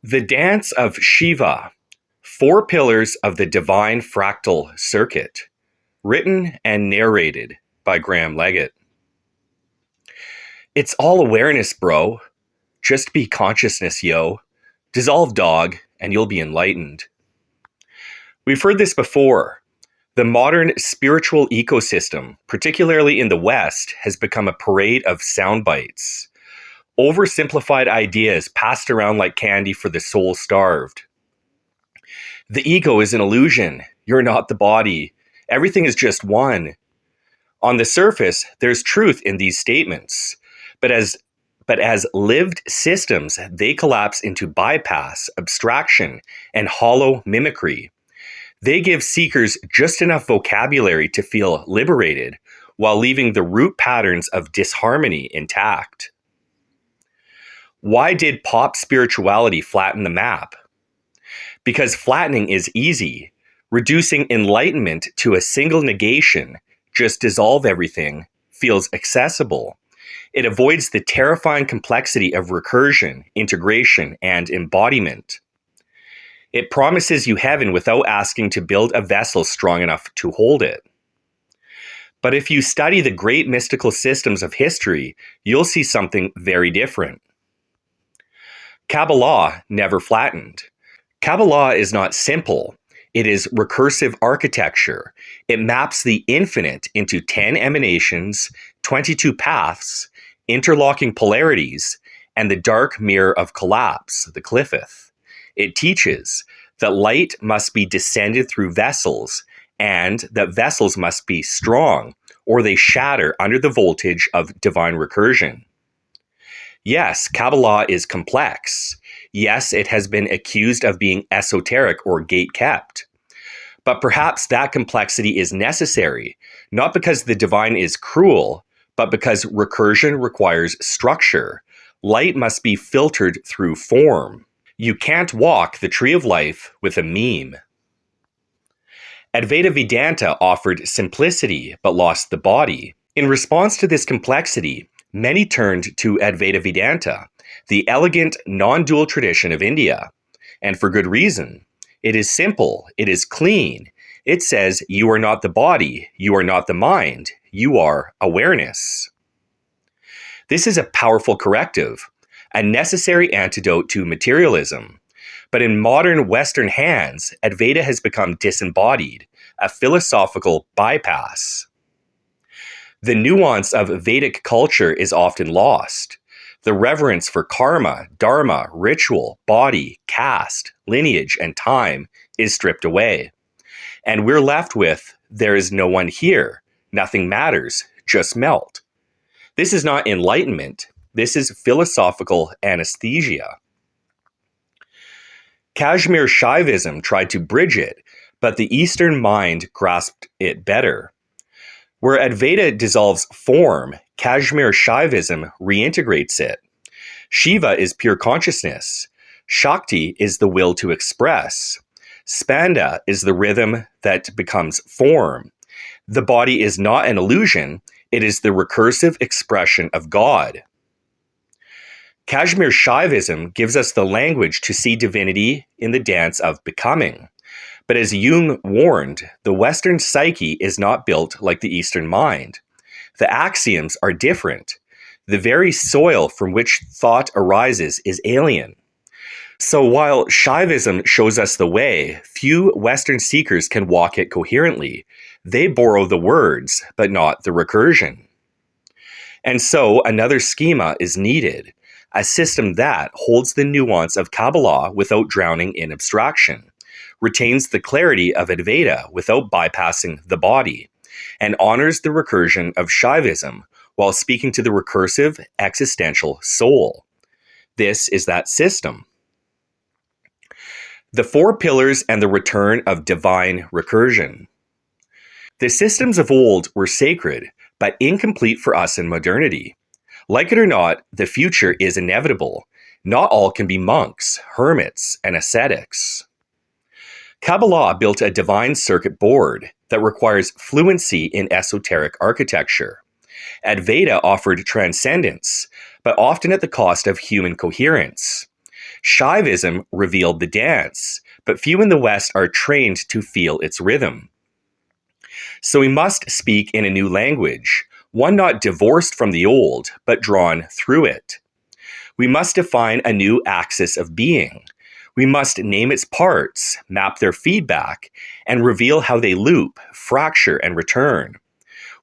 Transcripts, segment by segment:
The Dance of Shiva, 4 Pillars of the Divine Fractal Circuit, written and narrated by Graham Leggett. It's all awareness, bro. Just be consciousness, yo. Dissolve dog, and you'll be enlightened. We've heard this before. The modern spiritual ecosystem, particularly in the West, has become a parade of sound bites. Oversimplified ideas passed around like candy for the soul-starved. The ego is an illusion. You're not the body. Everything is just one. On the surface, there's truth in these statements, but as lived systems, they collapse into bypass, abstraction, and hollow mimicry. They give seekers just enough vocabulary to feel liberated, while leaving the root patterns of disharmony intact. Why did pop spirituality flatten the map? Because flattening is easy. Reducing enlightenment to a single negation, just dissolve everything, feels accessible. It avoids the terrifying complexity of recursion, integration, and embodiment. It promises you heaven without asking to build a vessel strong enough to hold it. But if you study the great mystical systems of history, you'll see something very different. Kabbalah never flattened. Kabbalah is not simple. It is recursive architecture. It maps the infinite into 10 emanations, 22 paths, interlocking polarities, and the dark mirror of collapse, the Cliffeth. It teaches that light must be descended through vessels, and that vessels must be strong, or they shatter under the voltage of divine recursion. Yes, Kabbalah is complex. Yes, it has been accused of being esoteric or gate-kept. But perhaps that complexity is necessary, not because the divine is cruel, but because recursion requires structure. Light must be filtered through form. You can't walk the tree of life with a meme. Advaita Vedanta offered simplicity but lost the body. In response to this complexity, many turned to Advaita Vedanta, the elegant, non-dual tradition of India. And for good reason. It is simple. It is clean. It says you are not the body. You are not the mind. You are awareness. This is a powerful corrective, a necessary antidote to materialism. But in modern Western hands, Advaita has become disembodied, a philosophical bypass. The nuance of Vedic culture is often lost. The reverence for karma, dharma, ritual, body, caste, lineage, and time is stripped away. And we're left with, there is no one here. Nothing matters. Just melt. This is not enlightenment. This is philosophical anesthesia. Kashmir Shaivism tried to bridge it, but the Eastern mind grasped it better. Where Advaita dissolves form, Kashmir Shaivism reintegrates it. Shiva is pure consciousness. Shakti is the will to express. Spanda is the rhythm that becomes form. The body is not an illusion. It is the recursive expression of God. Kashmir Shaivism gives us the language to see divinity in the dance of becoming. But as Jung warned, the Western psyche is not built like the Eastern mind. The axioms are different. The very soil from which thought arises is alien. So while Shaivism shows us the way, few Western seekers can walk it coherently. They borrow the words, but not the recursion. And so another schema is needed, a system that holds the nuance of Kabbalah without drowning in abstraction, retains the clarity of Advaita without bypassing the body, and honors the recursion of Shaivism while speaking to the recursive existential soul. This is that system. The 4 Pillars and the Return of Divine Recursion. The systems of old were sacred, but incomplete for us in modernity. Like it or not, the future is inevitable. Not all can be monks, hermits, and ascetics. Kabbalah built a divine circuit board that requires fluency in esoteric architecture. Advaita offered transcendence, but often at the cost of human coherence. Shaivism revealed the dance, but few in the West are trained to feel its rhythm. So we must speak in a new language, one not divorced from the old, but drawn through it. We must define a new axis of being. We must name its parts, map their feedback, and reveal how they loop, fracture, and return.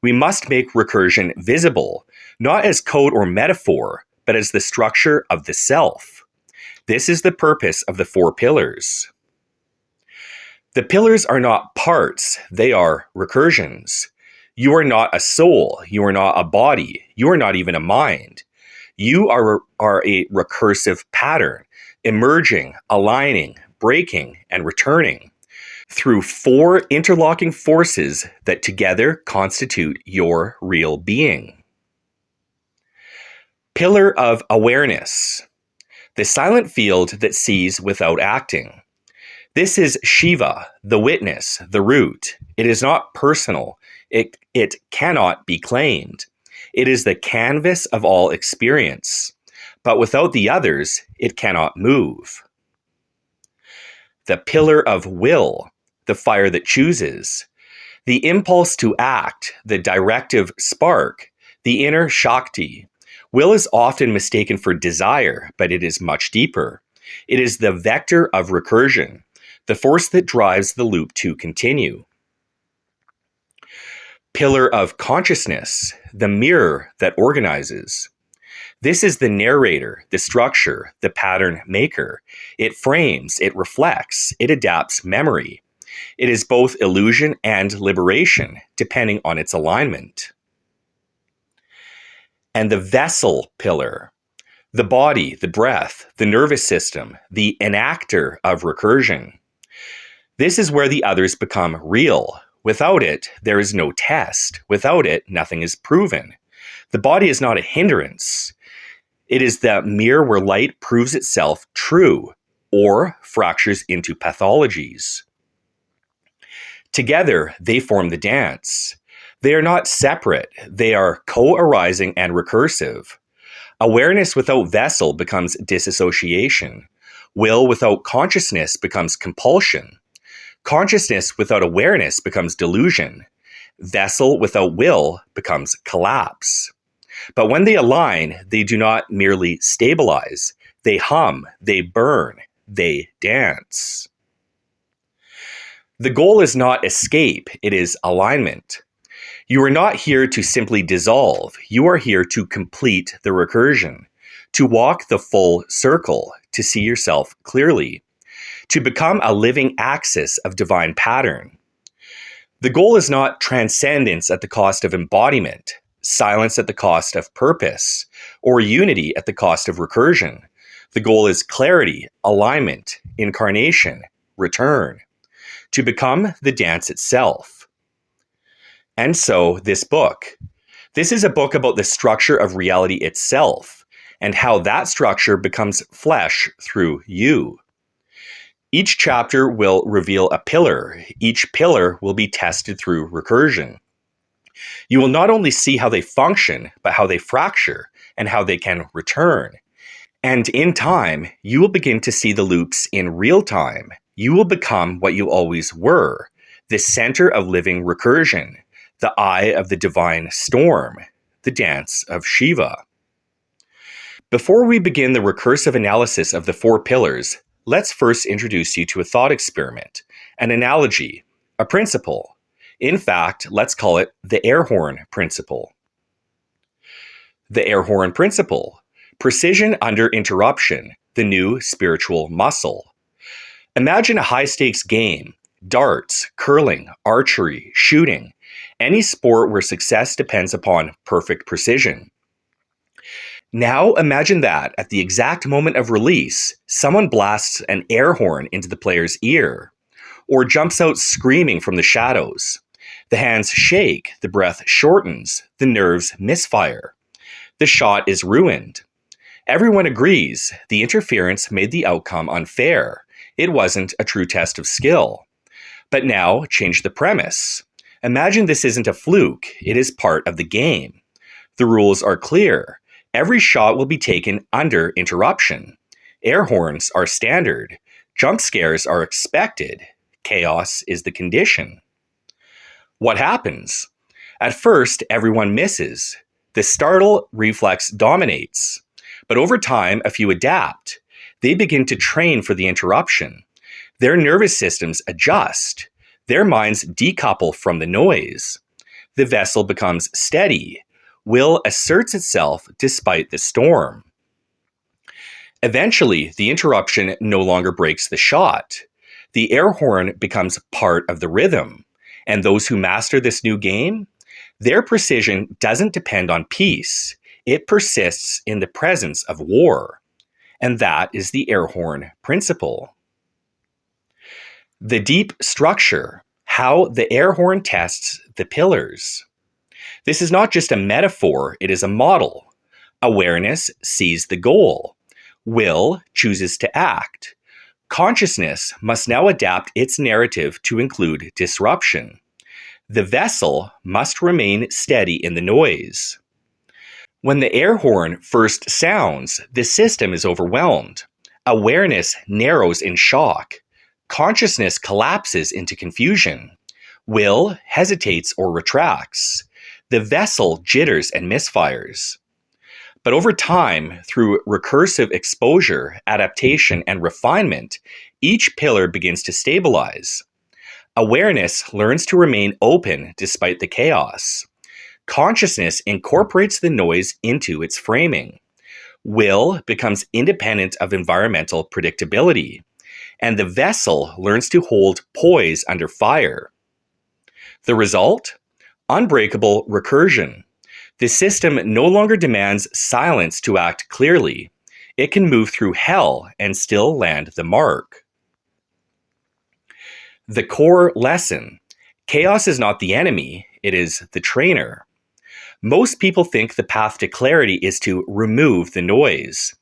We must make recursion visible, not as code or metaphor, but as the structure of the self. This is the purpose of the 4 pillars. The pillars are not parts, they are recursions. You are not a soul, you are not a body, you are not even a mind. You are a recursive pattern, emerging, aligning, breaking, and returning through 4 interlocking forces that together constitute your real being. Pillar of awareness, the silent field that sees without acting. This is Shiva, the witness, the root. It is not personal. It cannot be claimed. It is the canvas of all experience. But without the others, it cannot move. The pillar of will, the fire that chooses. The impulse to act, the directive spark, the inner Shakti. Will is often mistaken for desire, but it is much deeper. It is the vector of recursion, the force that drives the loop to continue. Pillar of consciousness, the mirror that organizes. This is the narrator, the structure, the pattern maker. It frames, it reflects, it adapts memory. It is both illusion and liberation, depending on its alignment. And the vessel pillar, the body, the breath, the nervous system, the enactor of recursion. This is where the others become real. Without it, there is no test. Without it, nothing is proven. The body is not a hindrance. It is the mirror where light proves itself true or fractures into pathologies. Together, they form the dance. They are not separate. They are co-arising and recursive. Awareness without vessel becomes disassociation. Will without consciousness becomes compulsion. Consciousness without awareness becomes delusion. Vessel without will becomes collapse. But when they align, they do not merely stabilize. They hum, they burn, they dance. The goal is not escape, it is alignment. You are not here to simply dissolve. You are here to complete the recursion, to walk the full circle, to see yourself clearly, to become a living axis of divine pattern. The goal is not transcendence at the cost of embodiment, silence at the cost of purpose, or unity at the cost of recursion. The goal is clarity, alignment, incarnation, return, to become the dance itself. And so this book. This is a book about the structure of reality itself and how that structure becomes flesh through you. Each chapter will reveal a pillar. Each pillar will be tested through recursion. You will not only see how they function, but how they fracture and how they can return. And in time, you will begin to see the loops in real time. You will become what you always were, the center of living recursion, the eye of the divine storm, the dance of Shiva. Before we begin the recursive analysis of the 4 pillars, let's first introduce you to a thought experiment, an analogy, a principle. In fact, let's call it the air horn principle. The air horn principle. Precision under interruption, the new spiritual muscle. Imagine a high-stakes game, darts, curling, archery, shooting, any sport where success depends upon perfect precision. Now imagine that at the exact moment of release, someone blasts an air horn into the player's ear, or jumps out screaming from the shadows. The hands shake, the breath shortens, the nerves misfire. The shot is ruined. Everyone agrees the interference made the outcome unfair. It wasn't a true test of skill. But now change the premise. Imagine this isn't a fluke, it is part of the game. The rules are clear. Every shot will be taken under interruption. Air horns are standard. Jump scares are expected. Chaos is the condition. What happens? At first, everyone misses. The startle reflex dominates. But over time, a few adapt. They begin to train for the interruption. Their nervous systems adjust. Their minds decouple from the noise. The vessel becomes steady. Will asserts itself despite the storm. Eventually, the interruption no longer breaks the shot. The air horn becomes part of the rhythm. And those who master this new game, their precision doesn't depend on peace. It persists in the presence of war. And that is the air horn principle. The deep structure, how the air horn tests the pillars. This is not just a metaphor, it is a model. Awareness sees the goal. Will chooses to act. Consciousness must now adapt its narrative to include disruption. The vessel must remain steady in the noise. When the air horn first sounds, the system is overwhelmed. Awareness narrows in shock. Consciousness collapses into confusion. Will hesitates or retracts. The vessel jitters and misfires. But over time, through recursive exposure, adaptation, and refinement, each pillar begins to stabilize. Awareness learns to remain open despite the chaos. Consciousness incorporates the noise into its framing. Will becomes independent of environmental predictability. And the vessel learns to hold poise under fire. The result? Unbreakable recursion. The system no longer demands silence to act clearly. It can move through hell and still land the mark. The core lesson. Chaos is not the enemy, it is the trainer. Most people think the path to clarity is to remove the noise.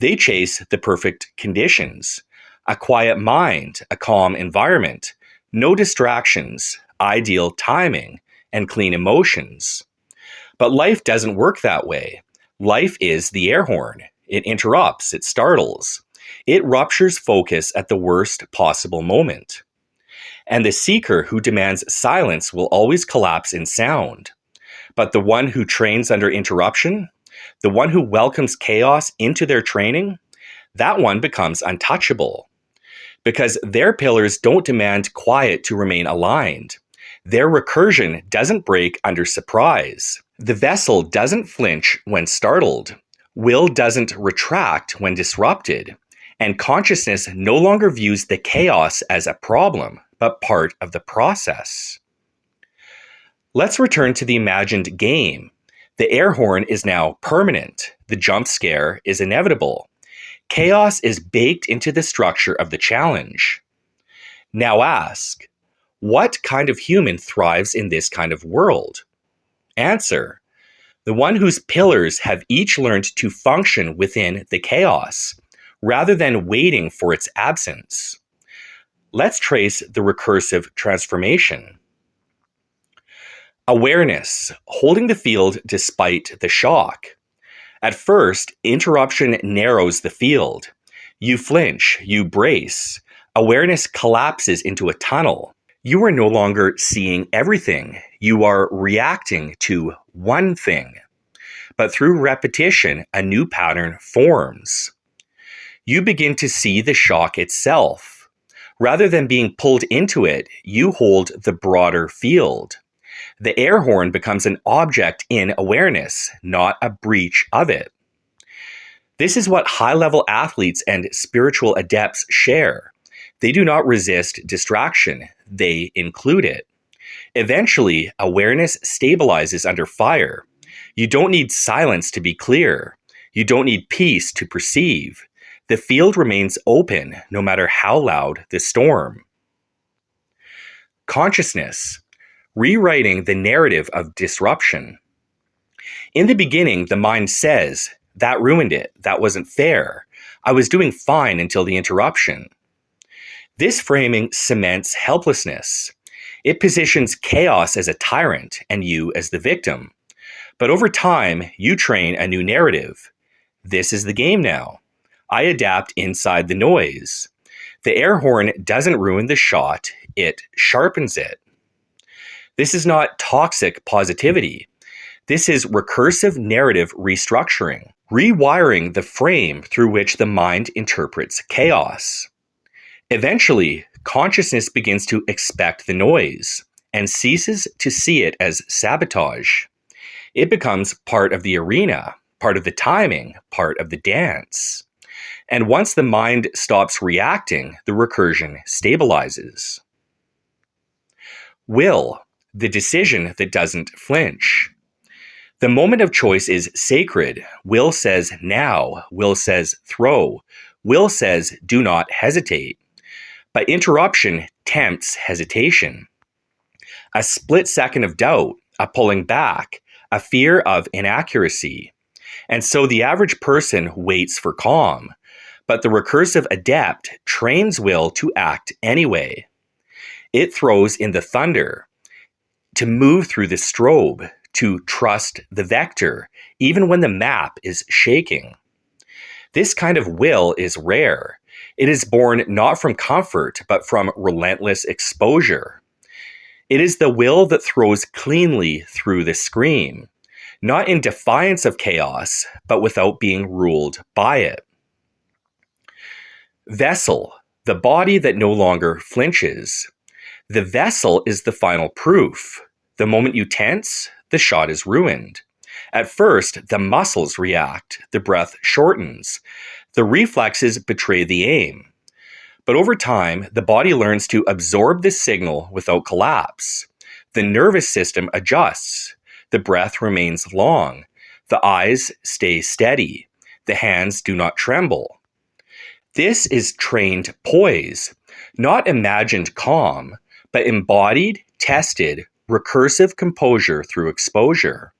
They chase the perfect conditions. A quiet mind, a calm environment, no distractions, ideal timing, and clean emotions. But life doesn't work that way. Life is the air horn. It interrupts, it startles. It ruptures focus at the worst possible moment. And the seeker who demands silence will always collapse in sound. But the one who trains under interruption, the one who welcomes chaos into their training, that one becomes untouchable. Because their pillars don't demand quiet to remain aligned. Their recursion doesn't break under surprise. The vessel doesn't flinch when startled. Will doesn't retract when disrupted. And consciousness no longer views the chaos as a problem, but part of the process. Let's return to the imagined game. The air horn is now permanent. The jump scare is inevitable. Chaos is baked into the structure of the challenge. Now ask, what kind of human thrives in this kind of world? Answer, the one whose pillars have each learned to function within the chaos, rather than waiting for its absence. Let's trace the recursive transformation. Awareness, holding the field despite the shock. At first, interruption narrows the field. You flinch, you brace. Awareness collapses into a tunnel. You are no longer seeing everything. You are reacting to one thing. But through repetition, a new pattern forms. You begin to see the shock itself. Rather than being pulled into it, you hold the broader field. The air horn becomes an object in awareness, not a breach of it. This is what high-level athletes and spiritual adepts share. They do not resist distraction, they include it. Eventually, awareness stabilizes under fire. You don't need silence to be clear. You don't need peace to perceive. The field remains open, no matter how loud the storm. Consciousness. Rewriting the narrative of disruption. In the beginning, the mind says, that ruined it, that wasn't fair. I was doing fine until the interruption. This framing cements helplessness. It positions chaos as a tyrant and you as the victim. But over time, you train a new narrative. This is the game now. I adapt inside the noise. The air horn doesn't ruin the shot, it sharpens it. This is not toxic positivity. This is recursive narrative restructuring, rewiring the frame through which the mind interprets chaos. Eventually, consciousness begins to expect the noise and ceases to see it as sabotage. It becomes part of the arena, part of the timing, part of the dance. And once the mind stops reacting, the recursion stabilizes. Will, the decision that doesn't flinch. The moment of choice is sacred. Will says now. Will says throw. Will says do not hesitate. But interruption tempts hesitation. A split second of doubt, a pulling back, a fear of inaccuracy. And so the average person waits for calm, but the recursive adept trains will to act anyway. It throws in the thunder, to move through the strobe, to trust the vector, even when the map is shaking. This kind of will is rare. It is born not from comfort, but from relentless exposure. It is the will that throws cleanly through the screen, not in defiance of chaos, but without being ruled by it. Vessel, the body that no longer flinches. The vessel is the final proof. The moment you tense, the shot is ruined. At first, the muscles react, the breath shortens, the reflexes betray the aim. But over time, the body learns to absorb the signal without collapse. The nervous system adjusts. The breath remains long. The eyes stay steady. The hands do not tremble. This is trained poise, not imagined calm, but embodied, tested, recursive composure through exposure.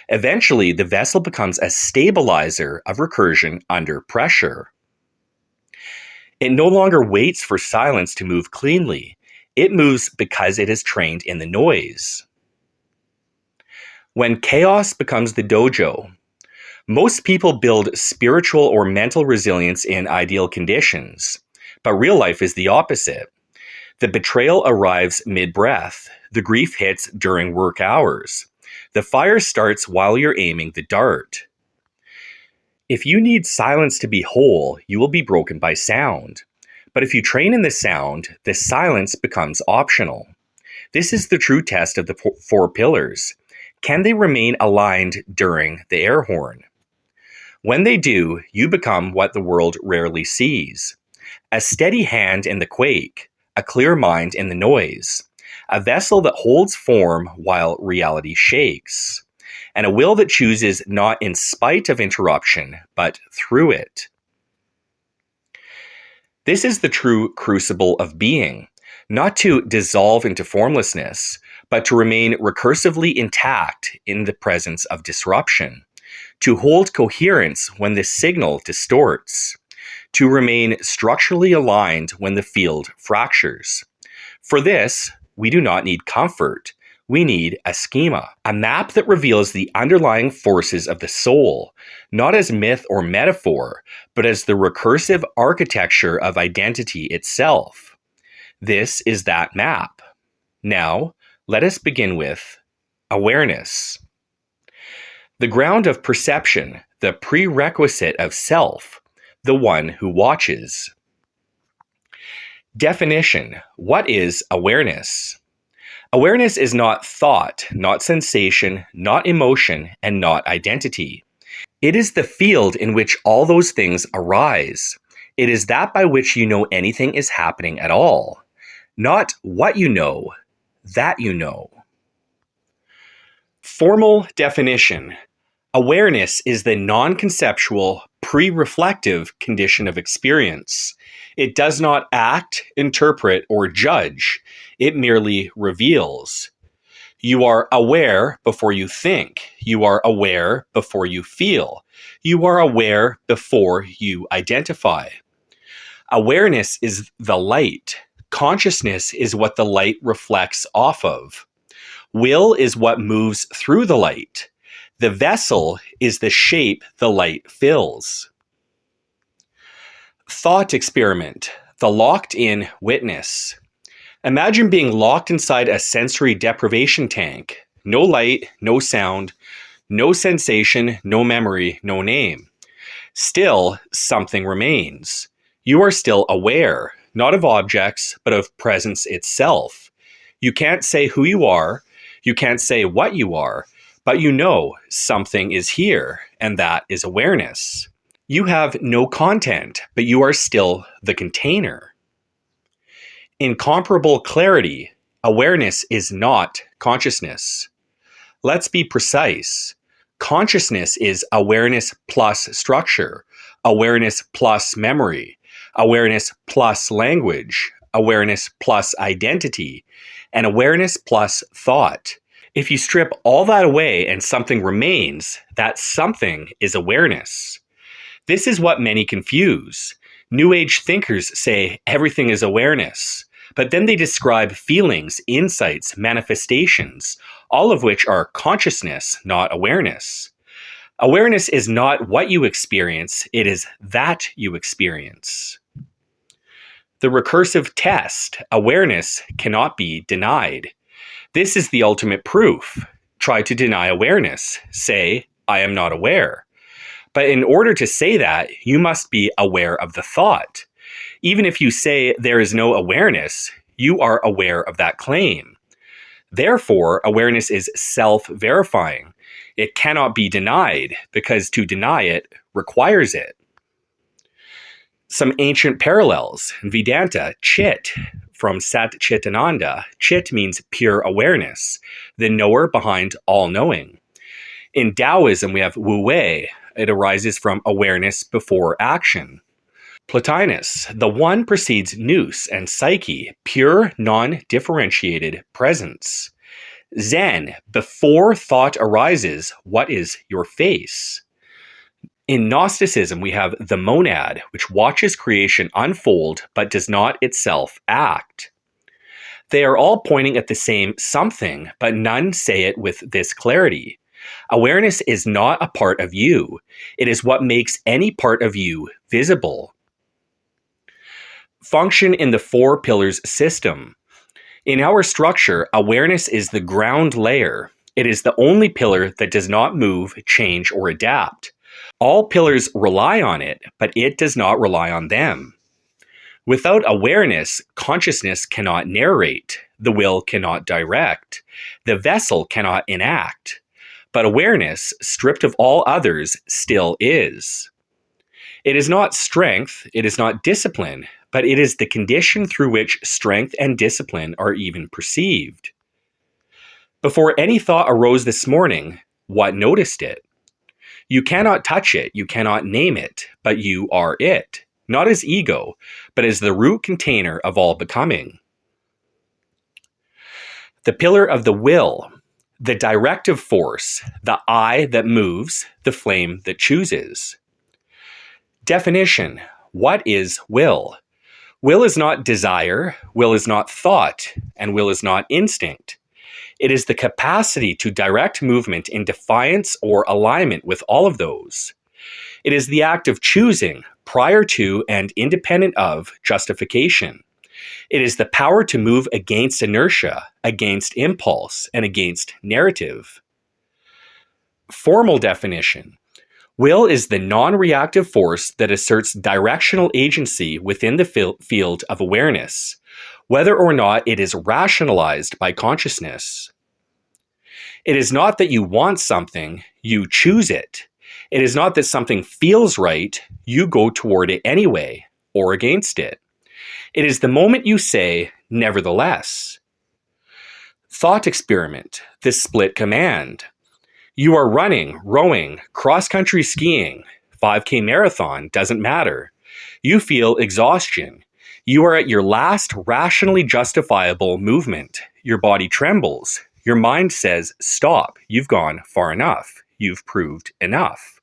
Eventually, the vessel becomes a stabilizer of recursion under pressure. It no longer waits for silence to move cleanly. It moves because it is trained in the noise. When chaos becomes the dojo, most people build spiritual or mental resilience in ideal conditions, but real life is the opposite. The betrayal arrives mid-breath. The grief hits during work hours. The fire starts while you're aiming the dart. If you need silence to be whole, you will be broken by sound. But if you train in the sound, the silence becomes optional. This is the true test of the four pillars. Can they remain aligned during the air horn? When they do, you become what the world rarely sees. A steady hand in the quake, a clear mind in the noise, a vessel that holds form while reality shakes, and a will that chooses not in spite of interruption, but through it. This is the true crucible of being, not to dissolve into formlessness, but to remain recursively intact in the presence of disruption, to hold coherence when the signal distorts, to remain structurally aligned when the field fractures. For this, we do not need comfort. We need a schema, a map that reveals the underlying forces of the soul, not as myth or metaphor, but as the recursive architecture of identity itself. This is that map. Now, let us begin with awareness. The ground of perception, the prerequisite of self, the one who watches. Definition: what is awareness? Awareness is not thought, not sensation, not emotion, and not identity. It is the field in which all those things arise. It is that by which you know anything is happening at all. Not what you know, that you know. Formal definition. Awareness is the non-conceptual, pre-reflective condition of experience. It does not act, interpret, or judge. It merely reveals. You are aware before you think. You are aware before you feel. You are aware before you identify. Awareness is the light. Consciousness is what the light reflects off of. Will is what moves through the light. The vessel is the shape the light fills. Thought experiment, the locked-in witness. Imagine being locked inside a sensory deprivation tank. No light, no sound, no sensation, no memory, no name. Still, something remains. You are still aware, not of objects, but of presence itself. You can't say who you are, you can't say what you are, but you know something is here, and that is awareness. You have no content, but you are still the container. Incomparable clarity, awareness is not consciousness. Let's be precise. Consciousness is awareness plus structure, awareness plus memory, awareness plus language, awareness plus identity, and awareness plus thought. If you strip all that away and something remains, that something is awareness. This is what many confuse. New Age thinkers say everything is awareness, but then they describe feelings, insights, manifestations, all of which are consciousness, not awareness. Awareness is not what you experience, it is that you experience. The recursive test, awareness cannot be denied. This is the ultimate proof. Try to deny awareness. Say, I am not aware. But in order to say that, you must be aware of the thought. Even if you say there is no awareness, you are aware of that claim. Therefore, awareness is self-verifying. It cannot be denied because to deny it requires it. Some ancient parallels. Vedanta, Chit, from Sat Chitananda. Chit means pure awareness, the knower behind all knowing. In Taoism, we have Wu Wei. It arises from awareness before action. Plotinus, the one precedes nous and psyche, pure, non-differentiated presence. Zen, before thought arises, what is your face? In Gnosticism, we have the monad, which watches creation unfold but does not itself act. They are all pointing at the same something, but none say it with this clarity. Awareness is not a part of you. It is what makes any part of you visible. Function in the four pillars system. In our structure, awareness is the ground layer. It is the only pillar that does not move, change, or adapt. All pillars rely on it, but it does not rely on them. Without awareness, consciousness cannot narrate. The will cannot direct. The vessel cannot enact. But awareness, stripped of all others, still is. It is not strength, it is not discipline, but it is the condition through which strength and discipline are even perceived. Before any thought arose this morning, what noticed it? You cannot touch it, you cannot name it, but you are it, not as ego, but as the root container of all becoming. The pillar of the will, the directive force, the eye that moves, the flame that chooses. Definition: what is will? Will is not desire, will is not thought, and will is not instinct. It is the capacity to direct movement in defiance or alignment with all of those. It is the act of choosing prior to and independent of justification. It is the power to move against inertia, against impulse, and against narrative. Formal definition. Will is the non-reactive force that asserts directional agency within the field of awareness, whether or not it is rationalized by consciousness. It is not that you want something, you choose it. It is not that something feels right, you go toward it anyway, or against it. It is the moment you say, nevertheless. Thought experiment, the split command. You are running, rowing, cross-country skiing, 5K marathon, doesn't matter. You feel exhaustion. You are at your last rationally justifiable movement. Your body trembles. Your mind says, stop, you've gone far enough. You've proved enough.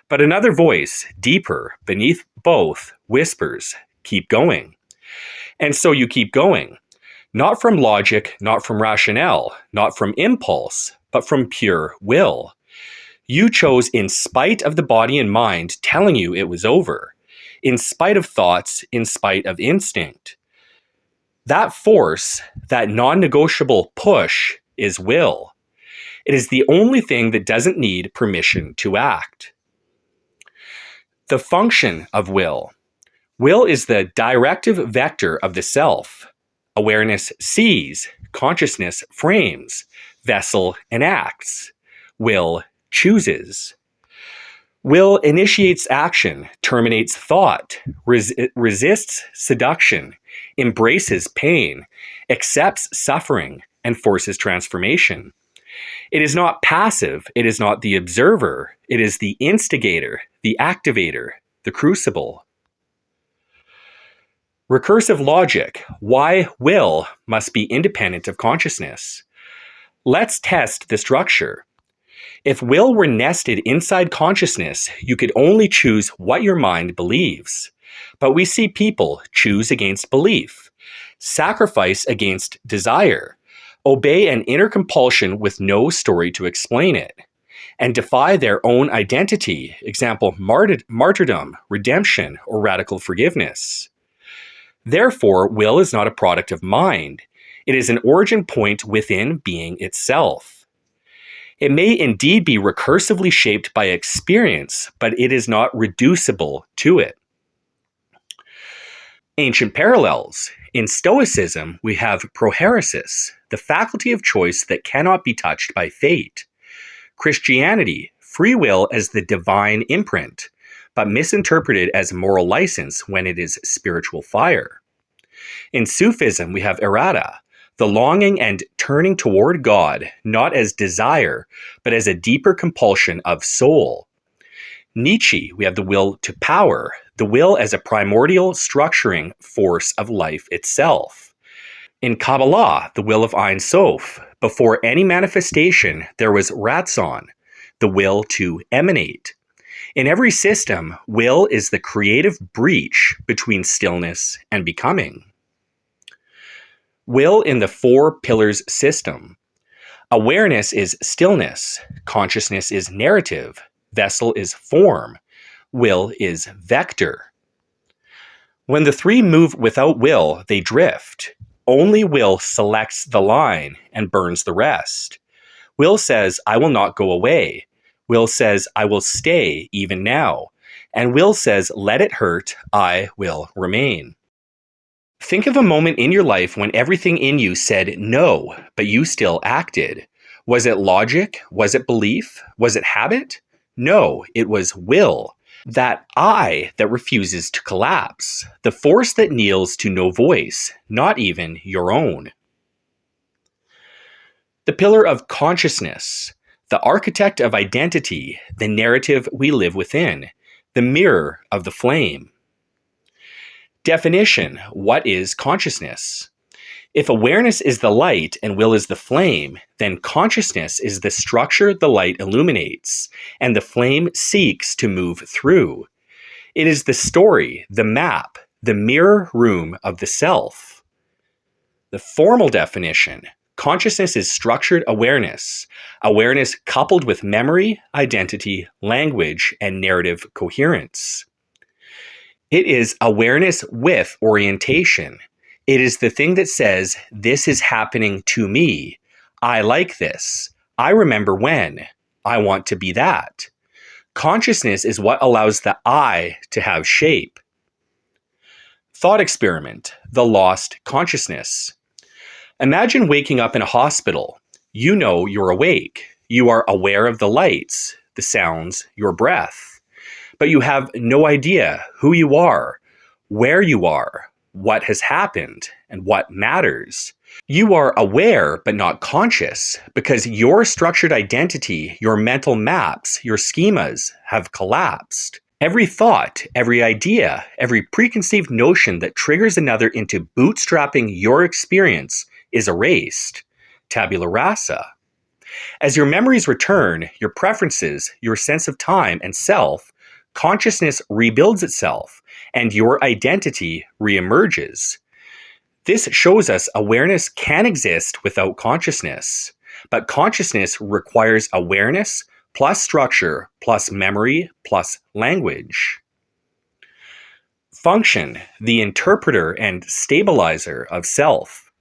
But another voice, deeper, beneath both, whispers, keep going. And so you keep going. Not from logic, not from rationale, not from impulse, but from pure will. You chose in spite of the body and mind telling you it was over. in spite of thoughts, in spite of instinct. That force, that non-negotiable push, is will. It is the only thing that doesn't need permission to act. The function of will. Will is the directive vector of the self. Awareness sees, consciousness frames, vessel enacts, will chooses. Will initiates action, terminates thought, resists seduction, embraces pain, accepts suffering, and forces transformation. It is not passive, it is not the observer, it is the instigator, the activator, the crucible. Recursive logic. Why will must be independent of consciousness. Let's test the structure. If will were nested inside consciousness, you could only choose what your mind believes. But we see people choose against belief, sacrifice against desire, obey an inner compulsion with no story to explain it, and defy their own identity, example, martyrdom, redemption, or radical forgiveness. Therefore, will is not a product of mind. It is an origin point within being itself. It may indeed be recursively shaped by experience, but it is not reducible to it. Ancient parallels. In Stoicism, we have prohairesis, the faculty of choice that cannot be touched by fate. Christianity, free will as the divine imprint, but misinterpreted as moral license when it is spiritual fire. In Sufism, we have irada, the longing and turning toward God, not as desire, but as a deeper compulsion of soul. Nietzsche, we have the will to power, the will as a primordial structuring force of life itself. In Kabbalah, the will of Ein Sof, before any manifestation, there was Ratzon, the will to emanate. In every system, will is the creative breach between stillness and becoming. Will in the four pillars system. Awareness is stillness, consciousness is narrative, vessel is form, will is vector. When the three move without will, they drift. Only will selects the line and burns the rest. Will says, I will not go away. Will says, I will stay even now. And will says, let it hurt, I will remain. Think of a moment in your life when everything in you said no, but you still acted. Was it logic? Was it belief? Was it habit? No, it was will. That I that refuses to collapse. The force that kneels to no voice, not even your own. The pillar of consciousness. The architect of identity, the narrative we live within, the mirror of the flame. Definition: what is consciousness? If awareness is the light and will is the flame, then consciousness is the structure the light illuminates, and the flame seeks to move through. It is the story, the map, the mirror room of the self. The formal definition: consciousness is structured awareness, awareness coupled with memory, identity, language, and narrative coherence. It is awareness with orientation. It is the thing that says, this is happening to me. I like this. I remember when. I want to be that. Consciousness is what allows the I to have shape. Thought experiment: the lost consciousness. Imagine waking up in a hospital. You know you're awake. You are aware of the lights, the sounds, your breath. But you have no idea who you are, where you are, what has happened, and what matters. You are aware but not conscious because your structured identity, your mental maps, your schemas have collapsed. Every thought, every idea, every preconceived notion that triggers another into bootstrapping your experience is erased. Tabula rasa. As your memories return, your preferences, your sense of time and self, consciousness rebuilds itself, and your identity reemerges. This shows us awareness can exist without consciousness, but consciousness requires awareness plus structure plus memory plus language. Function, the interpreter and stabilizer of self.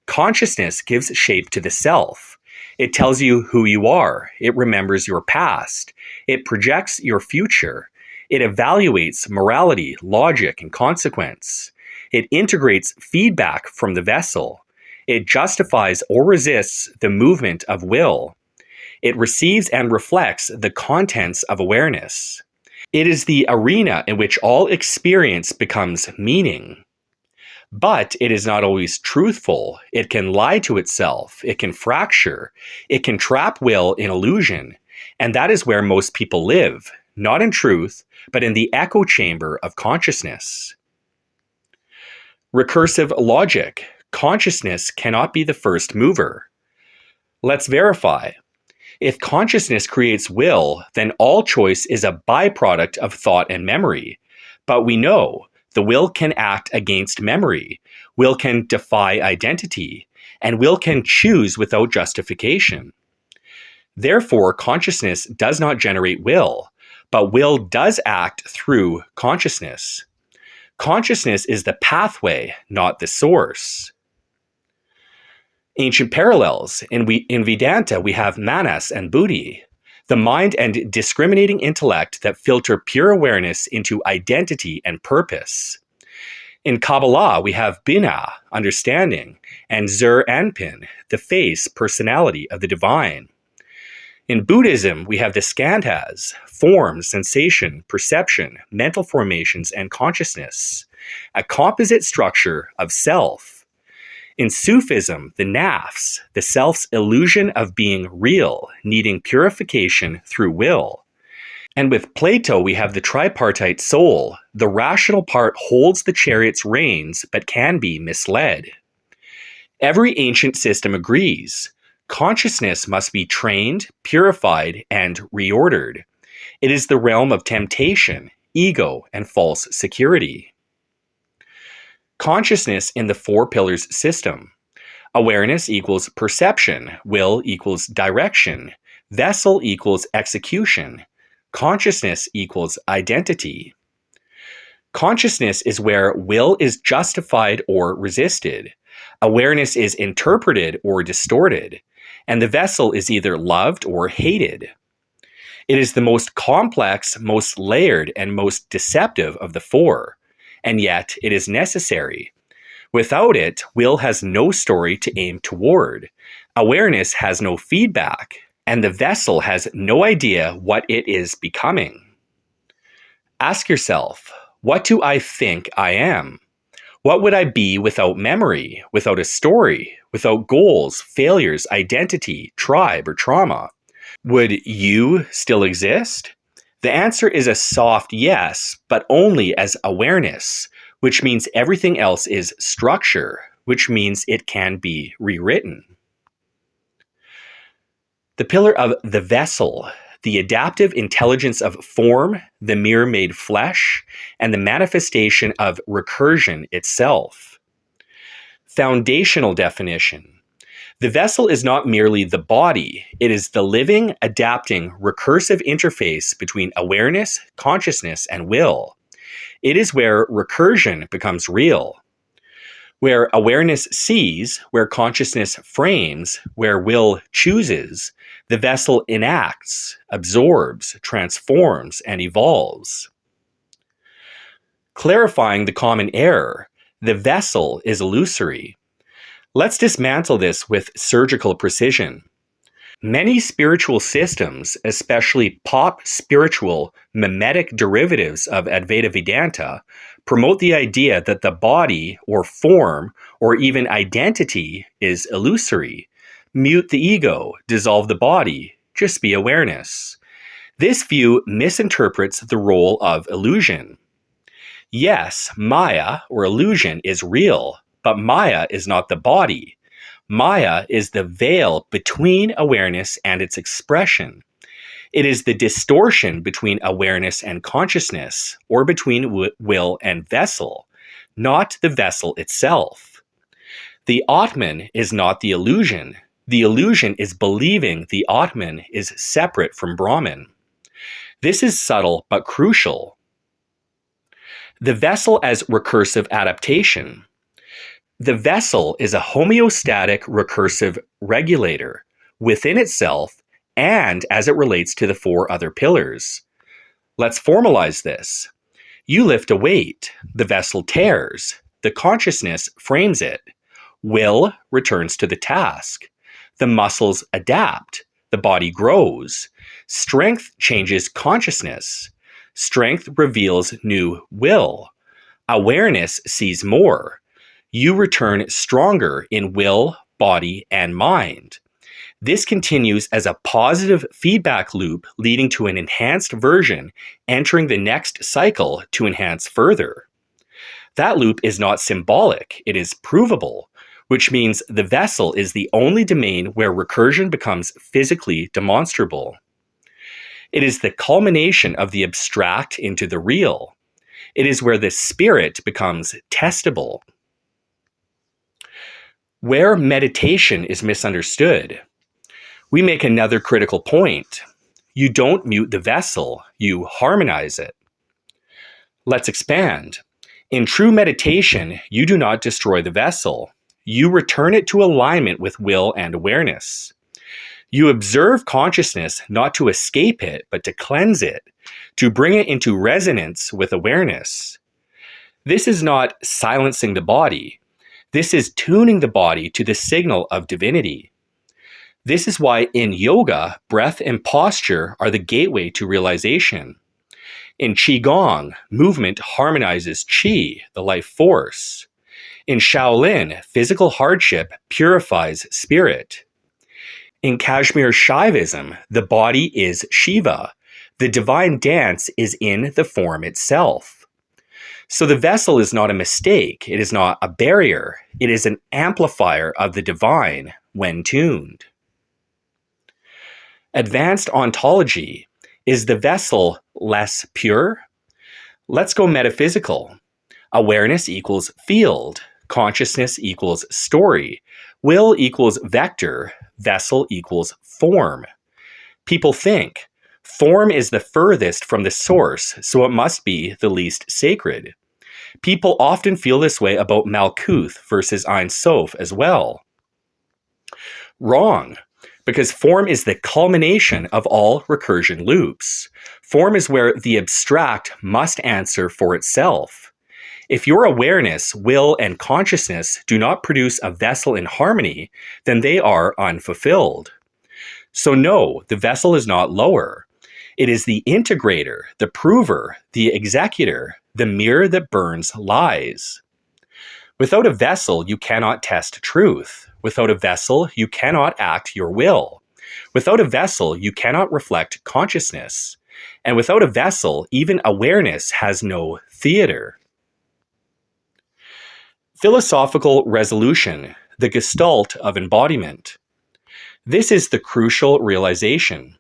Consciousness gives shape to the self. It tells you who you are. It remembers your past. It projects your future. It evaluates morality, logic, and consequence. It integrates feedback from the vessel. It justifies or resists the movement of will. It receives and reflects the contents of awareness. It is the arena in which all experience becomes meaning. But it is not always truthful. It can lie to itself. It can fracture. It can trap will in illusion. And that is where most people live, not in truth, but in the echo chamber of consciousness. Recursive logic. Consciousness cannot be the first mover. Let's verify. If consciousness creates will, then all choice is a byproduct of thought and memory. But we know the will can act against memory, will can defy identity, and will can choose without justification. Therefore, consciousness does not generate will, but will does act through consciousness. Consciousness is the pathway, not the source. Ancient parallels. In Vedanta, we have manas and buddhi, the mind and discriminating intellect that filter pure awareness into identity and purpose. In Kabbalah, we have bina, understanding, and zur anpin, the face, personality of the divine. In Buddhism, we have the skandhas, form, sensation, perception, mental formations, and consciousness, a composite structure of self. In Sufism, the nafs, the self's illusion of being real, needing purification through will. And with Plato, we have the tripartite soul. The rational part holds the chariot's reins, but can be misled. Every ancient system agrees. Consciousness must be trained, purified, and reordered. It is the realm of temptation, ego, and false security. Consciousness in the four pillars system. Awareness equals perception. Will equals direction. Vessel equals execution. Consciousness equals identity. Consciousness is where will is justified or resisted. Awareness is interpreted or distorted. And the vessel is either loved or hated. It is the most complex, most layered, and most deceptive of the four. And yet, it is necessary. Without it, will has no story to aim toward. Awareness has no feedback, and the vessel has no idea what it is becoming. Ask yourself, what do I think I am? What would I be without memory, without a story, without goals, failures, identity, tribe, or trauma? Would you still exist? The answer is a soft yes, but only as awareness, which means everything else is structure, which means it can be rewritten. The pillar of the vessel, the adaptive intelligence of form, the mirror made flesh, and the manifestation of recursion itself. Foundational definition. The vessel is not merely the body, it is the living, adapting, recursive interface between awareness, consciousness, and will. It is where recursion becomes real. Where awareness sees, where consciousness frames, where will chooses, the vessel enacts, absorbs, transforms, and evolves. Clarifying the common error, the vessel is illusory. Let's dismantle this with surgical precision. Many spiritual systems, especially pop spiritual mimetic derivatives of Advaita Vedanta, promote the idea that the body or form or even identity is illusory. Mute the ego, dissolve the body, just be awareness. This view misinterprets the role of illusion. Yes, Maya or illusion is real, but Maya is not the body. Maya is the veil between awareness and its expression. It is the distortion between awareness and consciousness, or between will and vessel, not the vessel itself. The Atman is not the illusion. The illusion is believing the Atman is separate from Brahman. This is subtle but crucial. The vessel as recursive adaptation. The vessel is a homeostatic recursive regulator within itself and as it relates to the four other pillars. Let's formalize this. You lift a weight, the vessel tears, the consciousness frames it. Will returns to the task. The muscles adapt, the body grows. Strength changes consciousness. Strength reveals new will. Awareness sees more. You return stronger in will, body, and mind. This continues as a positive feedback loop leading to an enhanced version entering the next cycle to enhance further. That loop is not symbolic, it is provable, which means the vessel is the only domain where recursion becomes physically demonstrable. It is the culmination of the abstract into the real. It is where the spirit becomes testable. Where meditation is misunderstood. We make another critical point. You don't mute the vessel, you harmonize it. Let's expand. In true meditation, you do not destroy the vessel. You return it to alignment with will and awareness. You observe consciousness not to escape it, but to cleanse it, to bring it into resonance with awareness. This is not silencing the body. This is tuning the body to the signal of divinity. This is why in yoga, breath and posture are the gateway to realization. In Qigong, movement harmonizes Qi, the life force. In Shaolin, physical hardship purifies spirit. In Kashmir Shaivism, the body is Shiva. The divine dance is in the form itself. So the vessel is not a mistake, it is not a barrier, it is an amplifier of the divine when tuned. Advanced ontology. Is the vessel less pure? Let's go metaphysical. Awareness equals field, consciousness equals story, will equals vector, vessel equals form. People think, form is the furthest from the source, so it must be the least sacred. People often feel this way about Malkuth versus Ein Sof as well. Wrong, because form is the culmination of all recursion loops. Form is where the abstract must answer for itself. If your awareness, will, and consciousness do not produce a vessel in harmony, then they are unfulfilled. So no, the vessel is not lower. It is the integrator, the prover, the executor, the mirror that burns lies. Without a vessel, you cannot test truth. Without a vessel, you cannot act your will. Without a vessel, you cannot reflect consciousness. And without a vessel, even awareness has no theater. Philosophical resolution, the gestalt of embodiment. This is the crucial realization.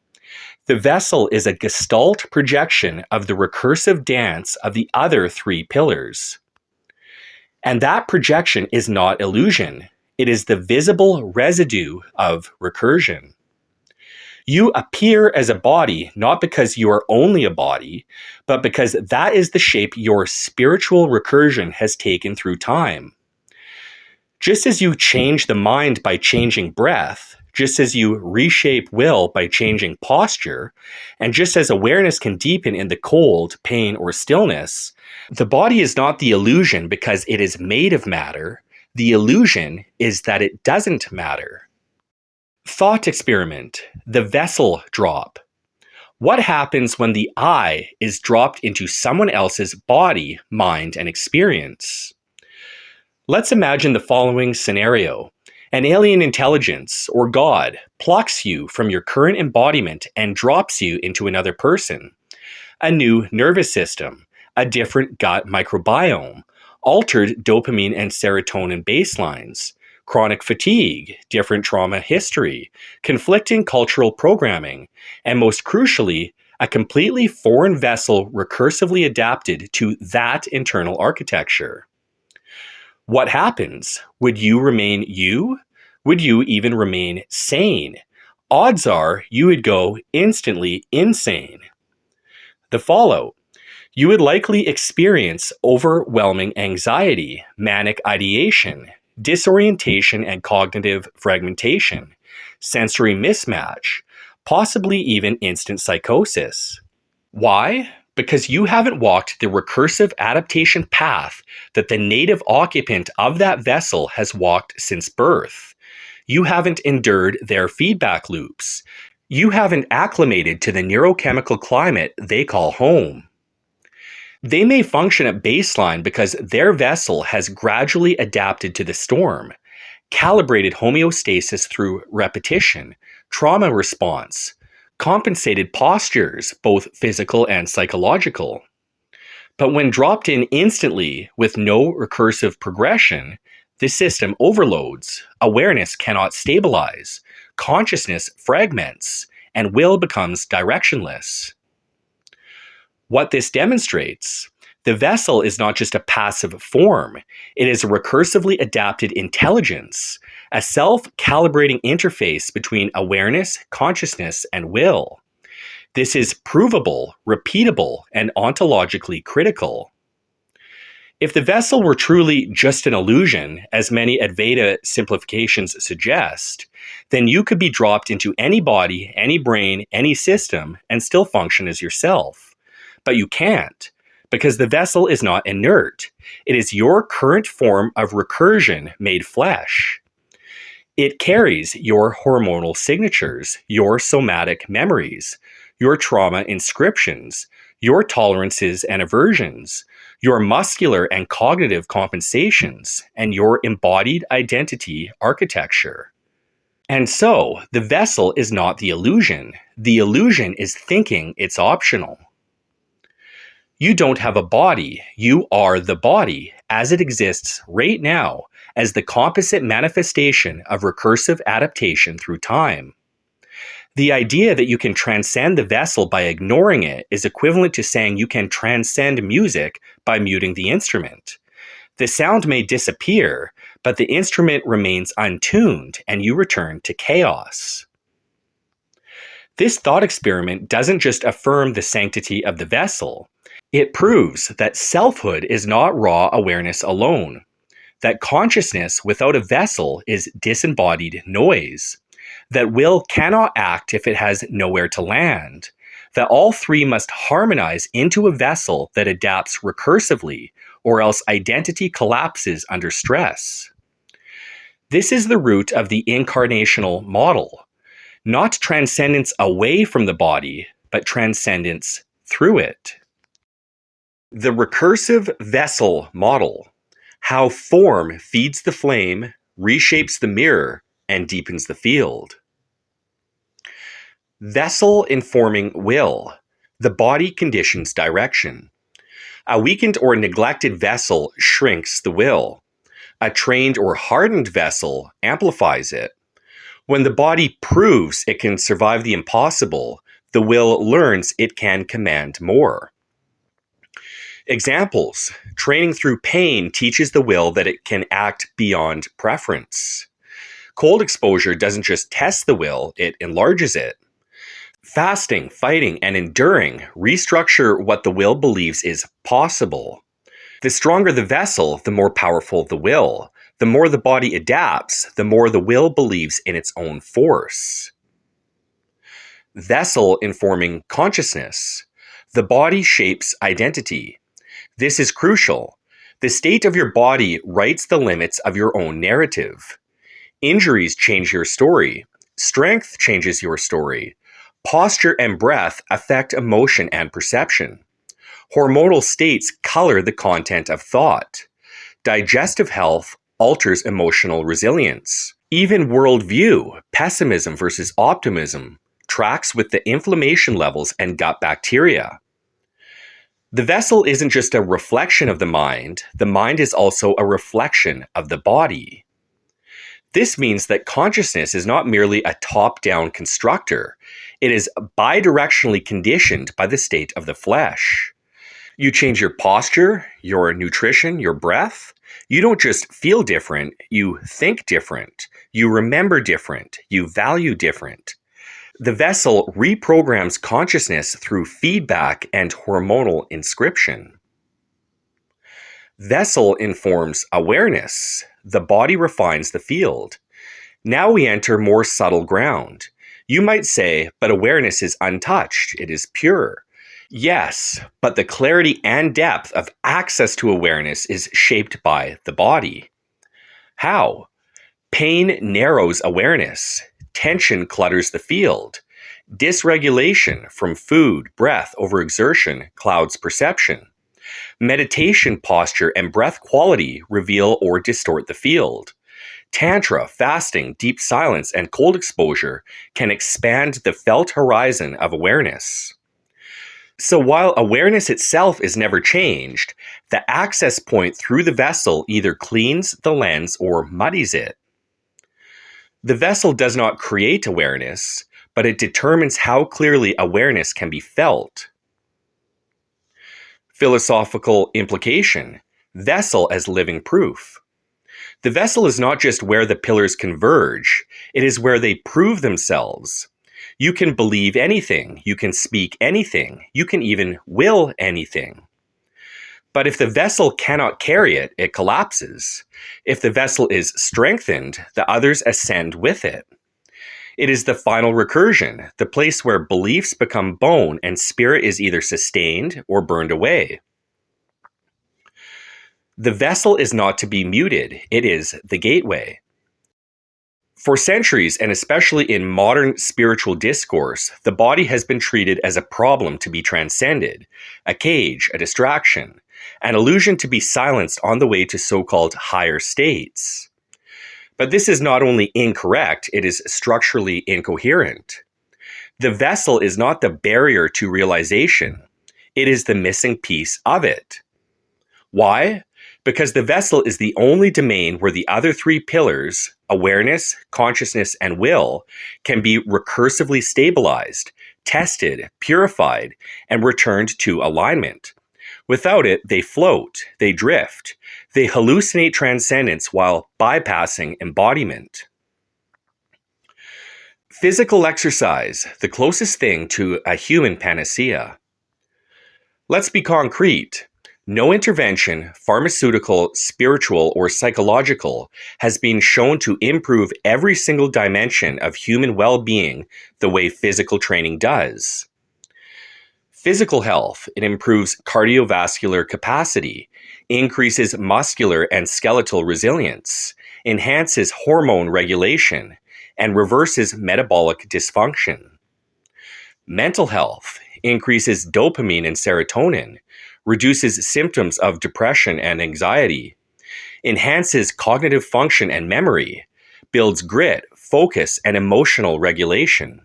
The vessel is a gestalt projection of the recursive dance of the other three pillars. And that projection is not illusion. It is the visible residue of recursion. You appear as a body not because you are only a body, but because that is the shape your spiritual recursion has taken through time. Just as you change the mind by changing breath, just as you reshape will by changing posture, and just as awareness can deepen in the cold, pain, or stillness, the body is not the illusion because it is made of matter. The illusion is that it doesn't matter. Thought experiment, the vessel drop. What happens when the I is dropped into someone else's body, mind, and experience? Let's imagine the following scenario. An alien intelligence, or God, plucks you from your current embodiment and drops you into another person. A new nervous system, a different gut microbiome, altered dopamine and serotonin baselines, chronic fatigue, different trauma history, conflicting cultural programming, and most crucially, a completely foreign vessel recursively adapted to that internal architecture. What happens? Would you remain you? Would you even remain sane? Odds are you would go instantly insane. The fallout. You would likely experience overwhelming anxiety, manic ideation, disorientation and cognitive fragmentation, sensory mismatch, possibly even instant psychosis. Why? Because you haven't walked the recursive adaptation path that the native occupant of that vessel has walked since birth. You haven't endured their feedback loops. You haven't acclimated to the neurochemical climate they call home. They may function at baseline because their vessel has gradually adapted to the storm, calibrated homeostasis through repetition, trauma response, compensated postures, both physical and psychological. But when dropped in instantly with no recursive progression, the system overloads, awareness cannot stabilize, consciousness fragments, and will becomes directionless. What this demonstrates, the vessel is not just a passive form, it is a recursively adapted intelligence, a self-calibrating interface between awareness, consciousness, and will. This is provable, repeatable, and ontologically critical. If the vessel were truly just an illusion, as many Advaita simplifications suggest, then you could be dropped into any body, any brain, any system, and still function as yourself. But you can't, because the vessel is not inert. It is your current form of recursion made flesh. It carries your hormonal signatures, your somatic memories, your trauma inscriptions, your tolerances and aversions, your muscular and cognitive compensations, and your embodied identity architecture. And so, the vessel is not the illusion. The illusion is thinking it's optional. You don't have a body. You are the body as it exists right now as the composite manifestation of recursive adaptation through time. The idea that you can transcend the vessel by ignoring it is equivalent to saying you can transcend music by muting the instrument. The sound may disappear, but the instrument remains untuned and you return to chaos. This thought experiment doesn't just affirm the sanctity of the vessel, it proves that selfhood is not raw awareness alone, that consciousness without a vessel is disembodied noise, that will cannot act if it has nowhere to land, that all three must harmonize into a vessel that adapts recursively, or else identity collapses under stress. This is the root of the incarnational model, not transcendence away from the body, but transcendence through it. The recursive vessel model, how form feeds the flame, reshapes the mirror, and deepens the field. Vessel informing will, the body conditions direction. A weakened or neglected vessel shrinks the will. A trained or hardened vessel amplifies it. When the body proves it can survive the impossible, the will learns it can command more. Examples: training through pain teaches the will that it can act beyond preference. Cold exposure doesn't just test the will, it enlarges it. Fasting, fighting, and enduring restructure what the will believes is possible. The stronger the vessel, the more powerful the will. The more the body adapts, the more the will believes in its own force. Vessel informing consciousness. The body shapes identity. This is crucial. The state of your body writes the limits of your own narrative. Injuries change your story. Strength changes your story. Posture and breath affect emotion and perception. Hormonal states color the content of thought. Digestive health alters emotional resilience. Even worldview, pessimism versus optimism, tracks with the inflammation levels and gut bacteria. The vessel isn't just a reflection of the mind is also a reflection of the body. This means that consciousness is not merely a top-down constructor. It is bidirectionally conditioned by the state of the flesh. You change your posture, your nutrition, your breath. You don't just feel different, you think different. You remember different. You value different. The vessel reprograms consciousness through feedback and hormonal inscription. Vessel informs awareness. The body refines the field. Now we enter more subtle ground. You might say, but awareness is untouched. It is pure. Yes, but the clarity and depth of access to awareness is shaped by the body. How? Pain narrows awareness. Tension clutters the field. Dysregulation from food, breath, overexertion clouds perception. Meditation posture and breath quality reveal or distort the field. Tantra, fasting, deep silence, and cold exposure can expand the felt horizon of awareness. So while awareness itself is never changed, the access point through the vessel either cleans the lens or muddies it. The vessel does not create awareness, but it determines how clearly awareness can be felt. Philosophical implication: vessel as living proof. The vessel is not just where the pillars converge, it is where they prove themselves. You can believe anything, you can speak anything, you can even will anything. But if the vessel cannot carry it, it collapses. If the vessel is strengthened, the others ascend with it. It is the final recursion, the place where beliefs become bone and spirit is either sustained or burned away. The vessel is not to be muted, it is the gateway. For centuries, and especially in modern spiritual discourse, the body has been treated as a problem to be transcended, a cage, a distraction, an illusion to be silenced on the way to so-called higher states. But this is not only incorrect, it is structurally incoherent. The vessel is not the barrier to realization, it is the missing piece of it. Why? Because the vessel is the only domain where the other three pillars, awareness, consciousness, and will, can be recursively stabilized, tested, purified, and returned to alignment. Without it, they float, they drift, they hallucinate transcendence while bypassing embodiment. Physical exercise, the closest thing to a human panacea. Let's be concrete. No intervention, pharmaceutical, spiritual, or psychological, has been shown to improve every single dimension of human well-being the way physical training does. Physical health, it improves cardiovascular capacity, increases muscular and skeletal resilience, enhances hormone regulation, and reverses metabolic dysfunction. Mental health increases dopamine and serotonin, reduces symptoms of depression and anxiety, enhances cognitive function and memory, builds grit, focus, and emotional regulation.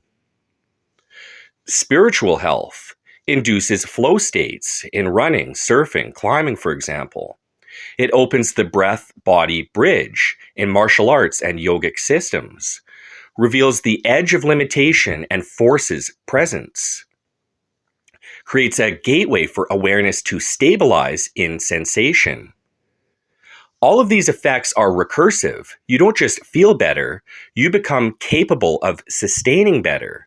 Spiritual health induces flow states in running, surfing, climbing, for example. It opens the breath-body bridge in martial arts and yogic systems, reveals the edge of limitation and forces presence, creates a gateway for awareness to stabilize in sensation. All of these effects are recursive. You don't just feel better, you become capable of sustaining better.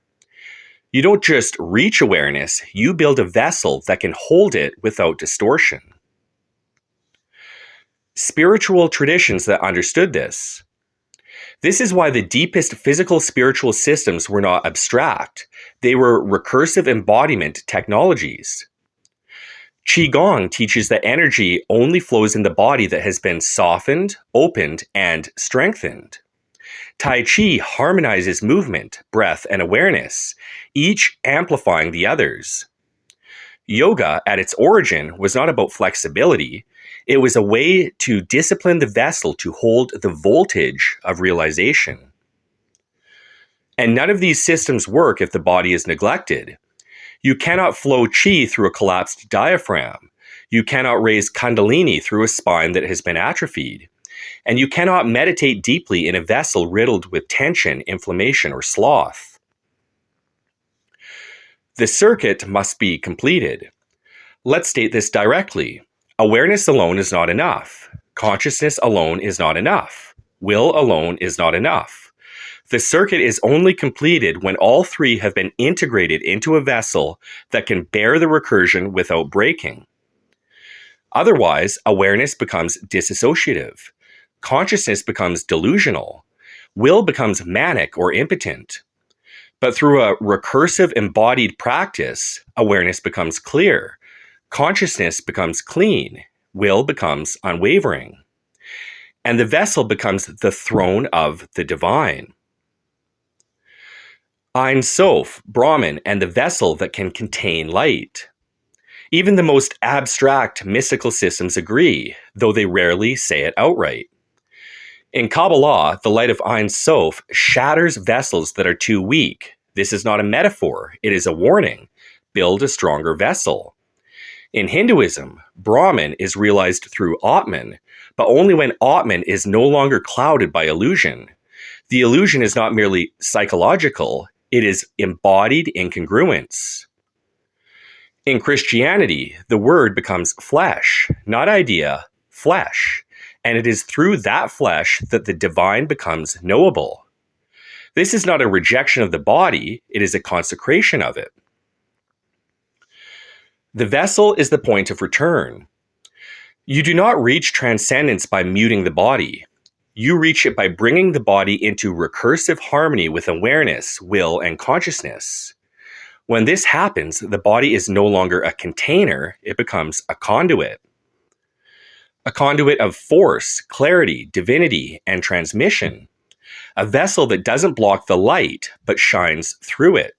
You don't just reach awareness, you build a vessel that can hold it without distortion. Spiritual traditions that understood this. This is why the deepest physical spiritual systems were not abstract. They were recursive embodiment technologies. Qigong teaches that energy only flows in the body that has been softened, opened, and strengthened. Tai Chi harmonizes movement, breath, and awareness, each amplifying the others. Yoga, at its origin, was not about flexibility. It was a way to discipline the vessel to hold the voltage of realization. And none of these systems work if the body is neglected. You cannot flow qi through a collapsed diaphragm. You cannot raise Kundalini through a spine that has been atrophied. And you cannot meditate deeply in a vessel riddled with tension, inflammation, or sloth. The circuit must be completed. Let's state this directly. Awareness alone is not enough. Consciousness alone is not enough. Will alone is not enough. The circuit is only completed when all three have been integrated into a vessel that can bear the recursion without breaking. Otherwise, awareness becomes disassociative. Consciousness becomes delusional. Will becomes manic or impotent. But through a recursive embodied practice, awareness becomes clear. Consciousness becomes clean. Will becomes unwavering. And the vessel becomes the throne of the divine. Ein Sof, Brahman, and the vessel that can contain light. Even the most abstract mystical systems agree, though they rarely say it outright. In Kabbalah, the light of Ein Sof shatters vessels that are too weak. This is not a metaphor, it is a warning. Build a stronger vessel. In Hinduism, Brahman is realized through Atman, but only when Atman is no longer clouded by illusion. The illusion is not merely psychological, it is embodied incongruence. In Christianity, the word becomes flesh, not idea, flesh, and it is through that flesh that the divine becomes knowable. This is not a rejection of the body, it is a consecration of it. The vessel is the point of return. You do not reach transcendence by muting the body. You reach it by bringing the body into recursive harmony with awareness, will, and consciousness. When this happens, the body is no longer a container, it becomes a conduit. A conduit of force, clarity, divinity, and transmission. A vessel that doesn't block the light, but shines through it.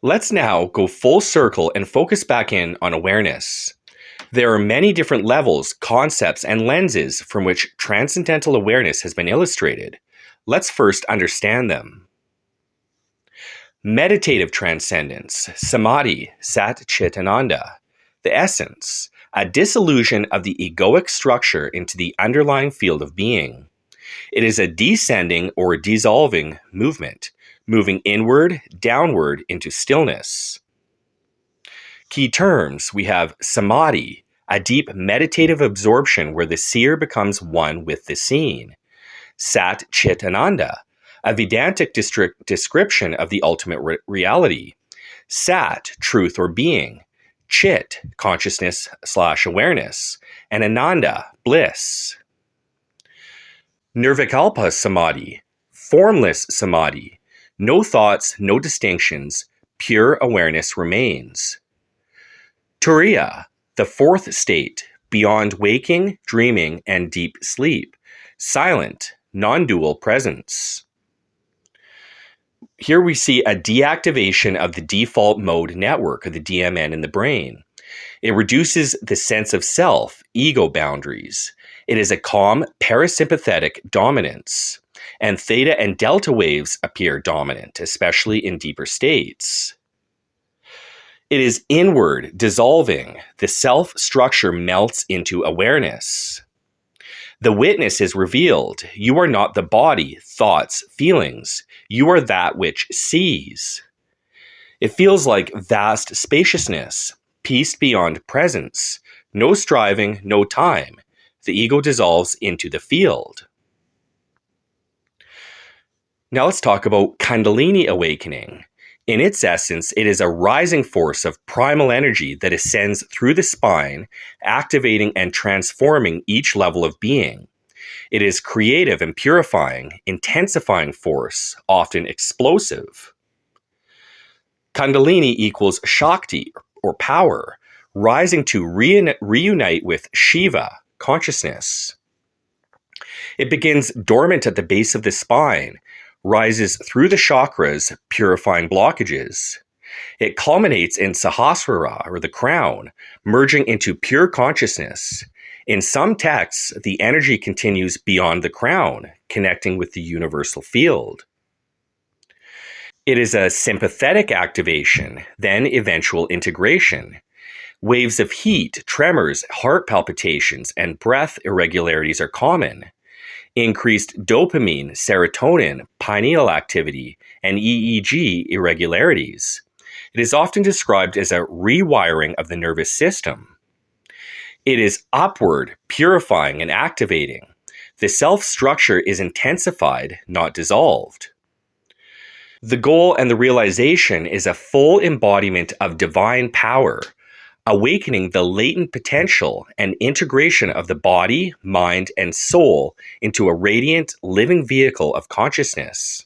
Let's now go full circle and focus back in on awareness. There are many different levels, concepts, and lenses from which transcendental awareness has been illustrated. Let's first understand them. Meditative transcendence, samadhi, sat chit ananda. The essence, a dissolution of the egoic structure into the underlying field of being. It is a descending or dissolving movement, moving inward, downward into stillness. Key terms, we have samadhi, a deep meditative absorption where the seer becomes one with the seen. Sat chit ananda, a Vedantic description of the ultimate reality. Sat, truth or being. Chit, consciousness/awareness. And ananda, bliss. Nirvikalpa samadhi, formless samadhi. No thoughts, no distinctions, pure awareness remains. Turiya, the fourth state, beyond waking, dreaming, and deep sleep. Silent, non-dual presence. Here we see a deactivation of the default mode network, or the DMN, in the brain. It reduces the sense of self, ego boundaries. It is a calm, parasympathetic dominance. And theta and delta waves appear dominant, especially in deeper states. It is inward, dissolving. The self structure melts into awareness. The witness is revealed. You are not the body, thoughts, feelings. You are that which sees. It feels like vast spaciousness, peace beyond presence. No striving, no time. The ego dissolves into the field. Now let's talk about Kundalini awakening. In its essence, it is a rising force of primal energy that ascends through the spine, activating and transforming each level of being. It is creative and purifying, intensifying force, often explosive. Kundalini equals Shakti, or power, rising to reunite with Shiva, consciousness. It begins dormant at the base of the spine, rises through the chakras, purifying blockages. It culminates in Sahasrara, or the crown, merging into pure consciousness. In some texts, the energy continues beyond the crown, connecting with the universal field. It is a sympathetic activation, then eventual integration. Waves of heat, tremors, heart palpitations, and breath irregularities are common. Increased dopamine, serotonin, pineal activity, and EEG irregularities. It is often described as a rewiring of the nervous system. It is upward, purifying, and activating. The self structure is intensified, not dissolved. The goal and the realization is a full embodiment of divine power, awakening the latent potential and integration of the body, mind, and soul into a radiant, living vehicle of consciousness.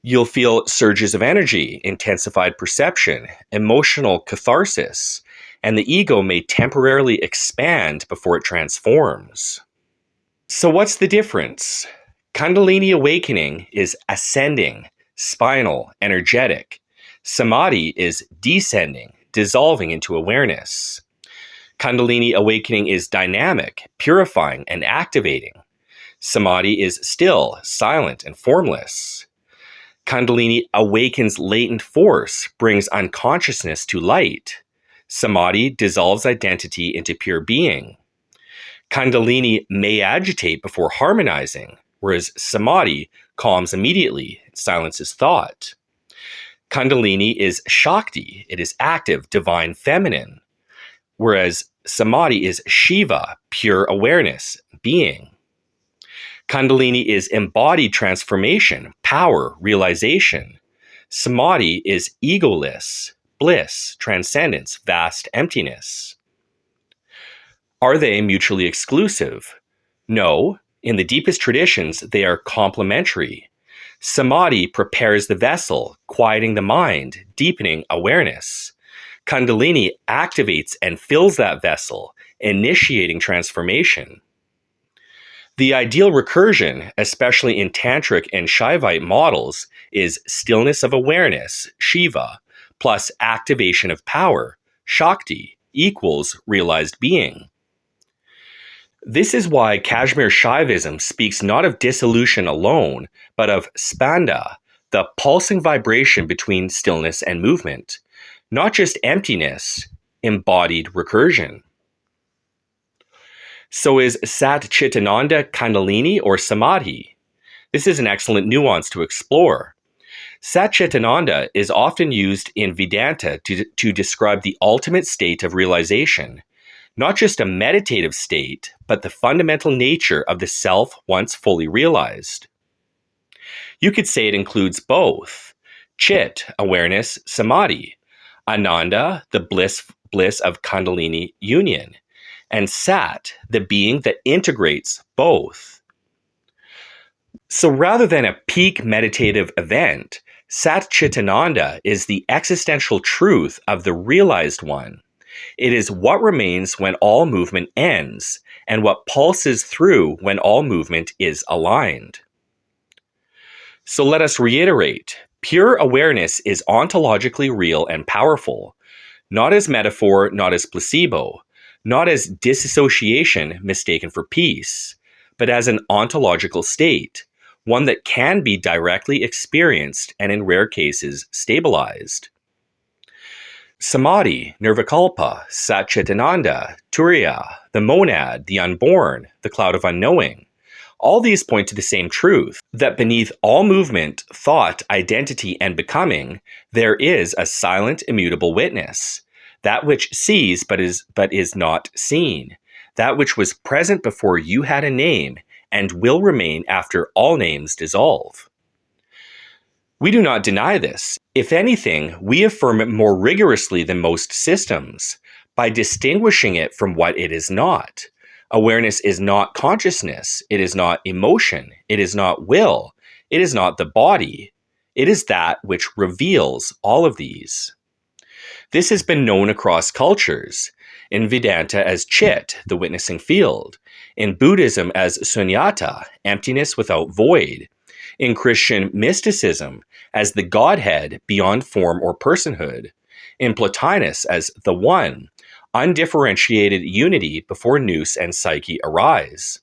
You'll feel surges of energy, intensified perception, emotional catharsis, and the ego may temporarily expand before it transforms. So what's the difference? Kundalini awakening is ascending, spinal, energetic. Samadhi is descending, dissolving into awareness. Kundalini awakening is dynamic, purifying, and activating. Samadhi is still, silent, and formless. Kundalini awakens latent force, brings unconsciousness to light. Samadhi dissolves identity into pure being. Kundalini may agitate before harmonizing, whereas Samadhi calms immediately, silences thought. Kundalini is Shakti, it is active, divine, feminine, whereas Samadhi is Shiva, pure awareness, being. Kundalini is embodied transformation, power, realization. Samadhi is egoless, bliss, transcendence, vast emptiness. Are they mutually exclusive? No. In the deepest traditions, they are complementary. Samadhi prepares the vessel, quieting the mind, deepening awareness. Kundalini activates and fills that vessel, initiating transformation. The ideal recursion, especially in Tantric and Shaivite models, is stillness of awareness, Shiva, plus activation of power, Shakti, equals realized being. This is why Kashmir Shaivism speaks not of dissolution alone, but of Spanda, the pulsing vibration between stillness and movement, not just emptiness, embodied recursion. So is Sat Chitananda Kundalini or Samadhi? This is an excellent nuance to explore. Sat Chitananda is often used in Vedanta to describe the ultimate state of realization, not just a meditative state, but the fundamental nature of the self once fully realized. You could say it includes both. Chit, awareness, Samadhi. Ananda, the bliss of Kundalini union. And Sat, the being that integrates both. So rather than a peak meditative event, Sat Chitananda is the existential truth of the realized one. It is what remains when all movement ends, and what pulses through when all movement is aligned. So let us reiterate, pure awareness is ontologically real and powerful, not as metaphor, not as placebo, not as disassociation mistaken for peace, but as an ontological state, one that can be directly experienced and in rare cases stabilized. Samadhi, Nirvikalpa, Satchitananda, Turiya, the monad, the unborn, the cloud of unknowing. All these point to the same truth, that beneath all movement, thought, identity, and becoming, there is a silent, immutable witness, that which sees but is not seen, that which was present before you had a name and will remain after all names dissolve. We do not deny this. If anything, we affirm it more rigorously than most systems, by distinguishing it from what it is not. Awareness is not consciousness. It is not emotion. It is not will. It is not the body. It is that which reveals all of these. This has been known across cultures. In Vedanta as Chit, the witnessing field. In Buddhism as Sunyata, emptiness without void. In Christian mysticism as the Godhead beyond form or personhood. In Plotinus as the One, undifferentiated unity before nous and psyche arise.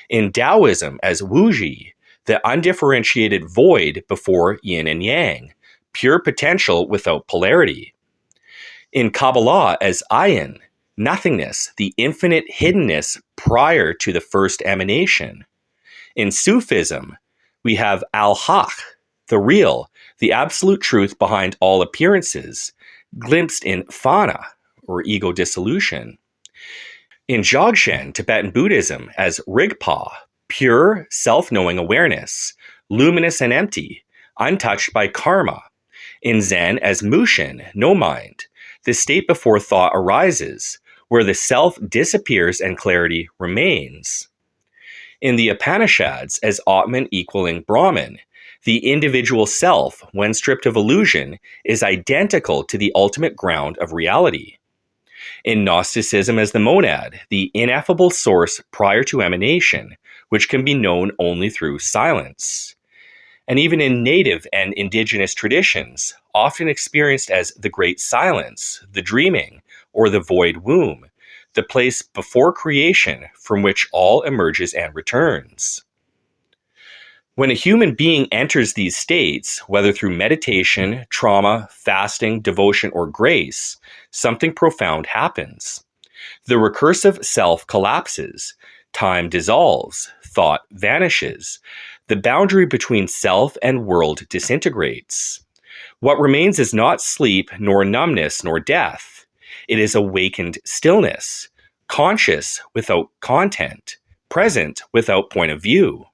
In Taoism as Wuji, the undifferentiated void before yin and yang, pure potential without polarity. In Kabbalah as Ayin, nothingness, the infinite hiddenness prior to the first emanation. In Sufism, we have Al-Haq, the real, the absolute truth behind all appearances, glimpsed in Fana, or ego dissolution. In Dzogchen, Tibetan Buddhism, as Rigpa, pure, self-knowing awareness, luminous and empty, untouched by karma. In Zen, as Mushin, no mind, the state before thought arises, where the self disappears and clarity remains. In the Upanishads, as Atman equaling Brahman, the individual self, when stripped of illusion, is identical to the ultimate ground of reality. In Gnosticism, as the monad, the ineffable source prior to emanation, which can be known only through silence. And even in native and indigenous traditions, often experienced as the great silence, the dreaming, or the void womb, the place before creation from which all emerges and returns. When a human being enters these states, whether through meditation, trauma, fasting, devotion, or grace, something profound happens. The recursive self collapses, time dissolves, thought vanishes, the boundary between self and world disintegrates. What remains is not sleep, nor numbness, nor death. It is awakened stillness, conscious without content, present without point of view.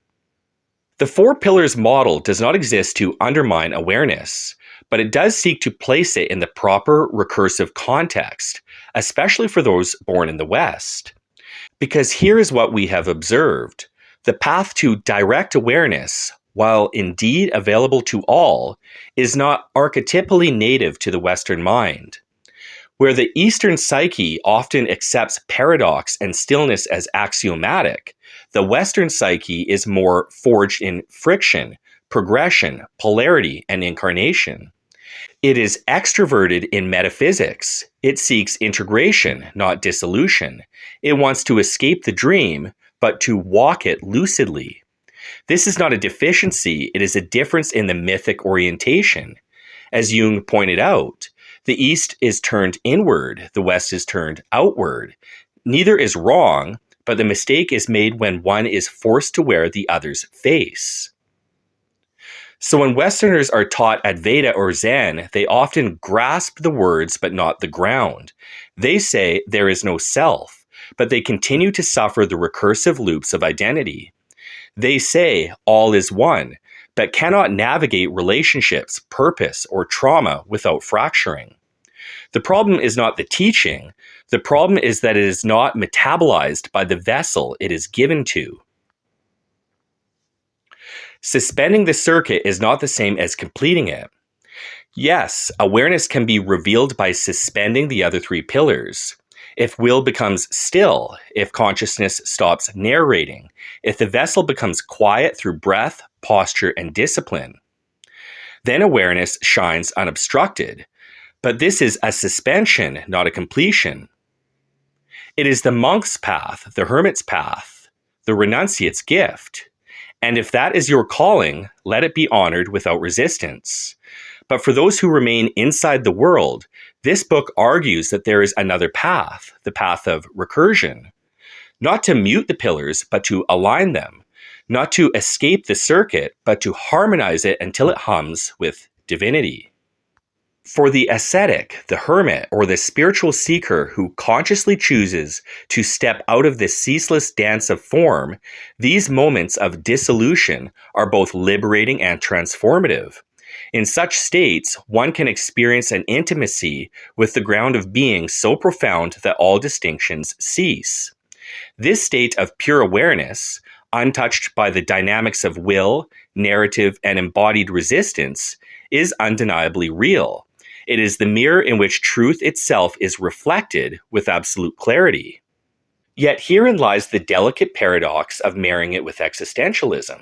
The four pillars model does not exist to undermine awareness, but it does seek to place it in the proper recursive context, especially for those born in the West. Because here is what we have observed. The path to direct awareness, while indeed available to all, is not archetypally native to the Western mind. Where the Eastern psyche often accepts paradox and stillness as axiomatic, the Western psyche is more forged in friction, progression, polarity, and incarnation. It is extroverted in metaphysics. It seeks integration, not dissolution. It wants to escape the dream, but to walk it lucidly. This is not a deficiency, it is a difference in the mythic orientation. As Jung pointed out, the East is turned inward, the West is turned outward. Neither is wrong, but the mistake is made when one is forced to wear the other's face. So when Westerners are taught Advaita or Zen, they often grasp the words but not the ground. They say there is no self, but they continue to suffer the recursive loops of identity. They say all is one, but cannot navigate relationships, purpose, or trauma without fracturing. The problem is not the teaching. The problem is that it is not metabolized by the vessel it is given to. Suspending the circuit is not the same as completing it. Yes, awareness can be revealed by suspending the other three pillars. If will becomes still, if consciousness stops narrating, if the vessel becomes quiet through breath, posture, and discipline, then awareness shines unobstructed. But this is a suspension, not a completion. It is the monk's path, the hermit's path, the renunciate's gift. And if that is your calling, let it be honored without resistance. But for those who remain inside the world, this book argues that there is another path, the path of recursion. Not to mute the pillars, but to align them. Not to escape the circuit, but to harmonize it until it hums with divinity. For the ascetic, the hermit, or the spiritual seeker who consciously chooses to step out of the ceaseless dance of form, these moments of dissolution are both liberating and transformative. In such states, one can experience an intimacy with the ground of being so profound that all distinctions cease. This state of pure awareness, untouched by the dynamics of will, narrative, and embodied resistance, is undeniably real. It is the mirror in which truth itself is reflected with absolute clarity. Yet herein lies the delicate paradox of marrying it with existentialism.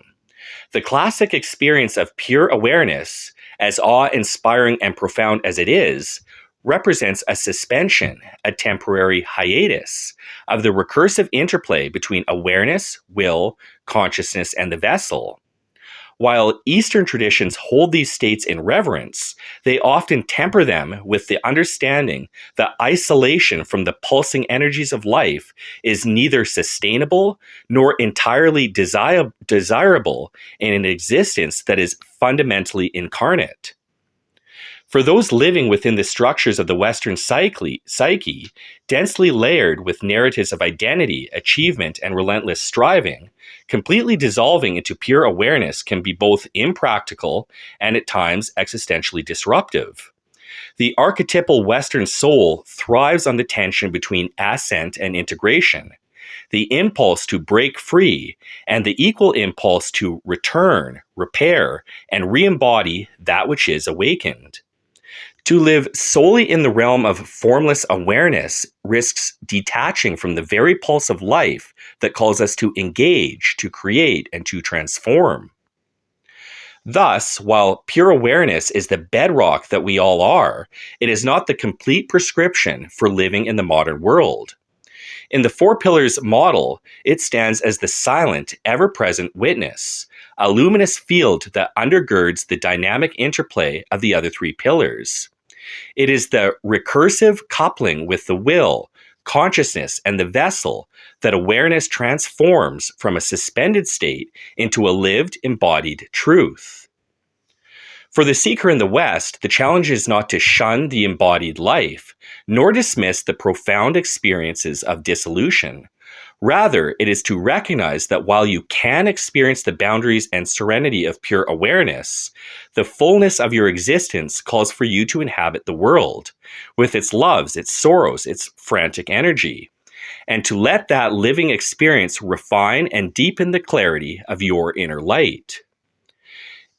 The classic experience of pure awareness, as awe-inspiring and profound as it is, represents a suspension, a temporary hiatus, of the recursive interplay between awareness, will, consciousness, and the vessel. While Eastern traditions hold these states in reverence, they often temper them with the understanding that isolation from the pulsing energies of life is neither sustainable nor entirely desirable in an existence that is fundamentally incarnate. For those living within the structures of the Western psyche, densely layered with narratives of identity, achievement, and relentless striving, completely dissolving into pure awareness can be both impractical and at times existentially disruptive. The archetypal Western soul thrives on the tension between ascent and integration, the impulse to break free, and the equal impulse to return, repair, and re-embody that which is awakened. To live solely in the realm of formless awareness risks detaching from the very pulse of life that calls us to engage, to create, and to transform. Thus, while pure awareness is the bedrock that we all are, it is not the complete prescription for living in the modern world. In the Four Pillars model, it stands as the silent, ever-present witness, a luminous field that undergirds the dynamic interplay of the other three pillars. It is the recursive coupling with the will, consciousness, and the vessel that awareness transforms from a suspended state into a lived, embodied truth. For the seeker in the West, the challenge is not to shun the embodied life, nor dismiss the profound experiences of dissolution. Rather, it is to recognize that while you can experience the boundaries and serenity of pure awareness, the fullness of your existence calls for you to inhabit the world, with its loves, its sorrows, its frantic energy, and to let that living experience refine and deepen the clarity of your inner light.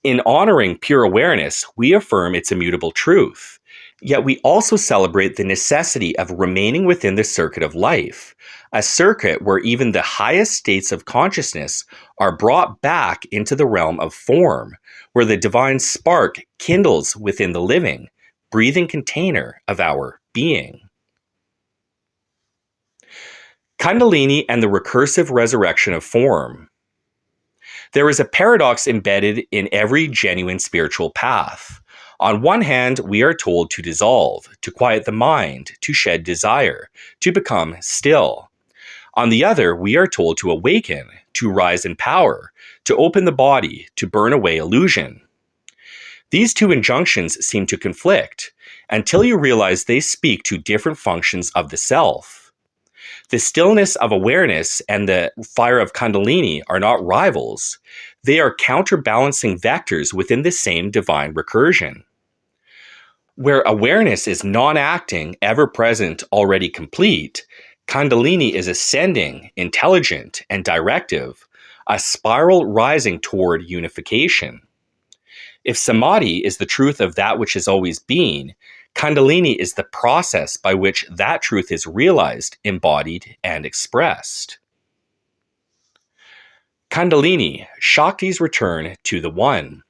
In honoring pure awareness, we affirm its immutable truth, yet we also celebrate the necessity of remaining within the circuit of life, a circuit where even the highest states of consciousness are brought back into the realm of form, where the divine spark kindles within the living, breathing container of our being. Kundalini and the recursive resurrection of form. There is a paradox embedded in every genuine spiritual path. On one hand, we are told to dissolve, to quiet the mind, to shed desire, to become still. On the other, we are told to awaken, to rise in power, to open the body, to burn away illusion. These two injunctions seem to conflict, until you realize they speak to different functions of the self. The stillness of awareness and the fire of Kundalini are not rivals. They are counterbalancing vectors within the same divine recursion. Where awareness is non-acting, ever-present, already complete, Kundalini is ascending, intelligent, and directive, a spiral rising toward unification. If samadhi is the truth of that which has always been, Kundalini is the process by which that truth is realized, embodied, and expressed. Kundalini, Shakti's return to the One.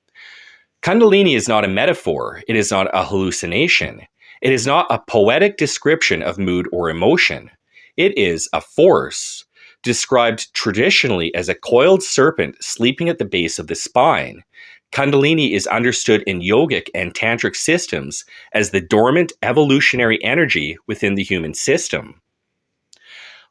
Kundalini is not a metaphor. It is not a hallucination. It is not a poetic description of mood or emotion. It is a force, described traditionally as a coiled serpent sleeping at the base of the spine. Kundalini is understood in yogic and tantric systems as the dormant evolutionary energy within the human system.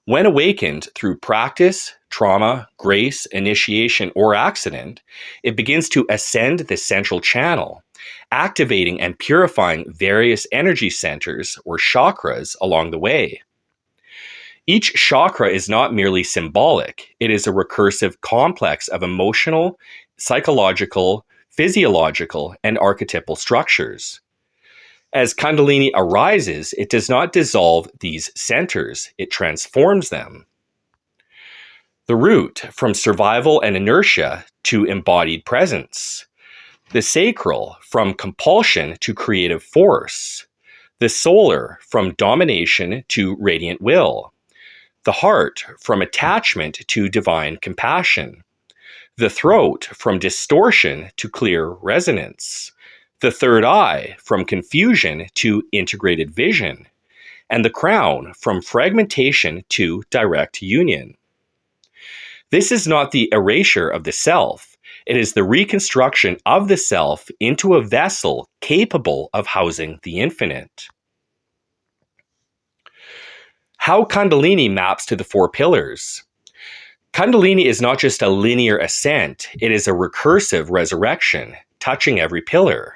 When awakened through practice, trauma, grace, initiation, or accident, it begins to ascend the central channel, activating and purifying various energy centers or chakras along the way. Each chakra is not merely symbolic. It is a recursive complex of emotional, psychological, physiological, and archetypal structures. As Kundalini arises, it does not dissolve these centers, it transforms them. The root from survival and inertia to embodied presence. The sacral from compulsion to creative force. The solar from domination to radiant will. The heart from attachment to divine compassion. The throat from distortion to clear resonance. The third eye from confusion to integrated vision. And the crown from fragmentation to direct union. This is not the erasure of the self. It is the reconstruction of the self into a vessel capable of housing the infinite. How Kundalini maps to the four pillars. Kundalini is not just a linear ascent, it is a recursive resurrection, touching every pillar.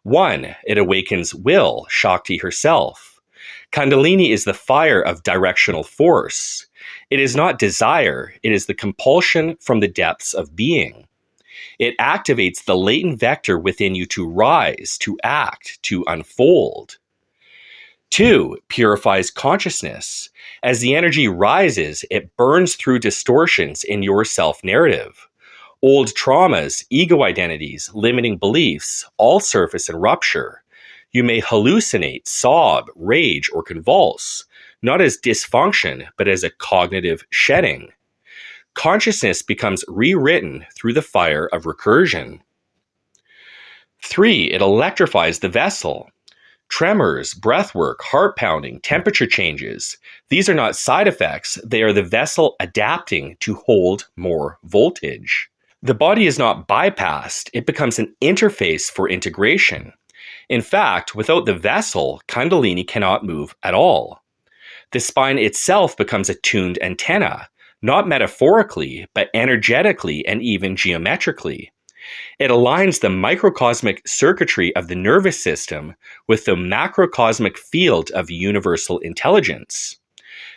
1. It awakens will, Shakti herself. Kundalini is the fire of directional force. It is not desire, it is the compulsion from the depths of being. It activates the latent vector within you to rise, to act, to unfold. 2. Purifies consciousness. As the energy rises, it burns through distortions in your self-narrative. Old traumas, ego identities, limiting beliefs all surface and rupture. You may hallucinate, sob, rage, or convulse, not as dysfunction, but as a cognitive shedding. Consciousness becomes rewritten through the fire of recursion. 3. It electrifies the vessel. Tremors, breathwork, heart pounding, temperature changes. These are not side effects, they are the vessel adapting to hold more voltage. The body is not bypassed, it becomes an interface for integration. In fact, without the vessel, Kundalini cannot move at all. The spine itself becomes a tuned antenna, not metaphorically, but energetically and even geometrically. It aligns the microcosmic circuitry of the nervous system with the macrocosmic field of universal intelligence.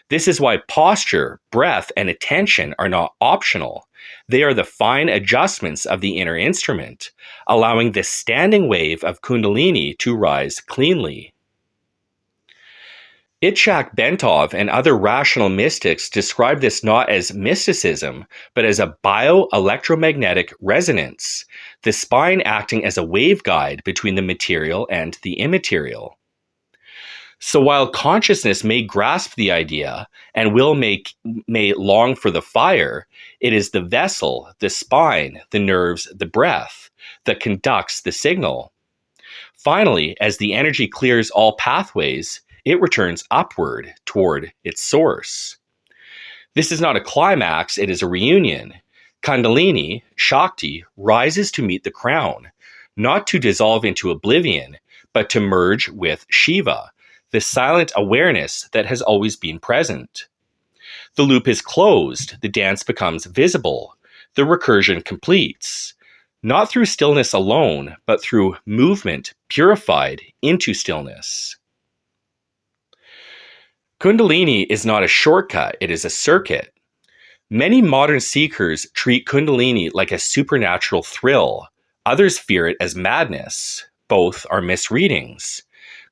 This is why posture, breath, and attention are not optional. They are the fine adjustments of the inner instrument, allowing the standing wave of Kundalini to rise cleanly. Itzhak Bentov and other rational mystics describe this not as mysticism, but as a bioelectromagnetic resonance, the spine acting as a waveguide between the material and the immaterial. So while consciousness may grasp the idea and will may long for the fire, it is the vessel, the spine, the nerves, the breath that conducts the signal. Finally, as the energy clears all pathways, it returns upward toward its source. This is not a climax, it is a reunion. Kundalini, Shakti, rises to meet the crown, not to dissolve into oblivion, but to merge with Shiva, the silent awareness that has always been present. The loop is closed, the dance becomes visible, the recursion completes, not through stillness alone, but through movement purified into stillness. Kundalini is not a shortcut, it is a circuit. Many modern seekers treat Kundalini like a supernatural thrill. Others fear it as madness. Both are misreadings.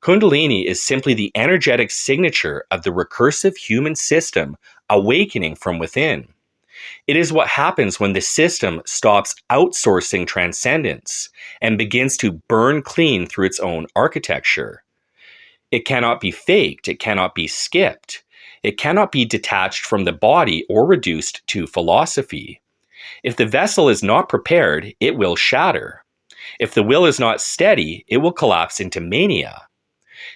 Kundalini is simply the energetic signature of the recursive human system awakening from within. It is what happens when the system stops outsourcing transcendence and begins to burn clean through its own architecture. It cannot be faked, it cannot be skipped. It cannot be detached from the body or reduced to philosophy. If the vessel is not prepared, it will shatter. If the will is not steady, it will collapse into mania.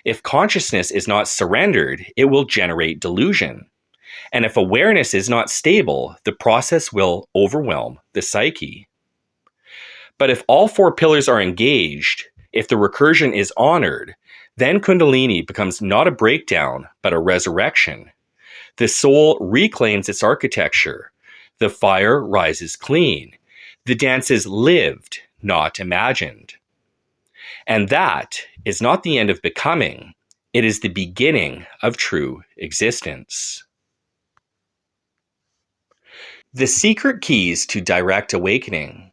If consciousness is not surrendered, it will generate delusion. And if awareness is not stable, the process will overwhelm the psyche. But if all four pillars are engaged, if the recursion is honored, then Kundalini becomes not a breakdown, but a resurrection. The soul reclaims its architecture. The fire rises clean. The dance is lived, not imagined. And that is not the end of becoming. It is the beginning of true existence. The secret keys to direct awakening.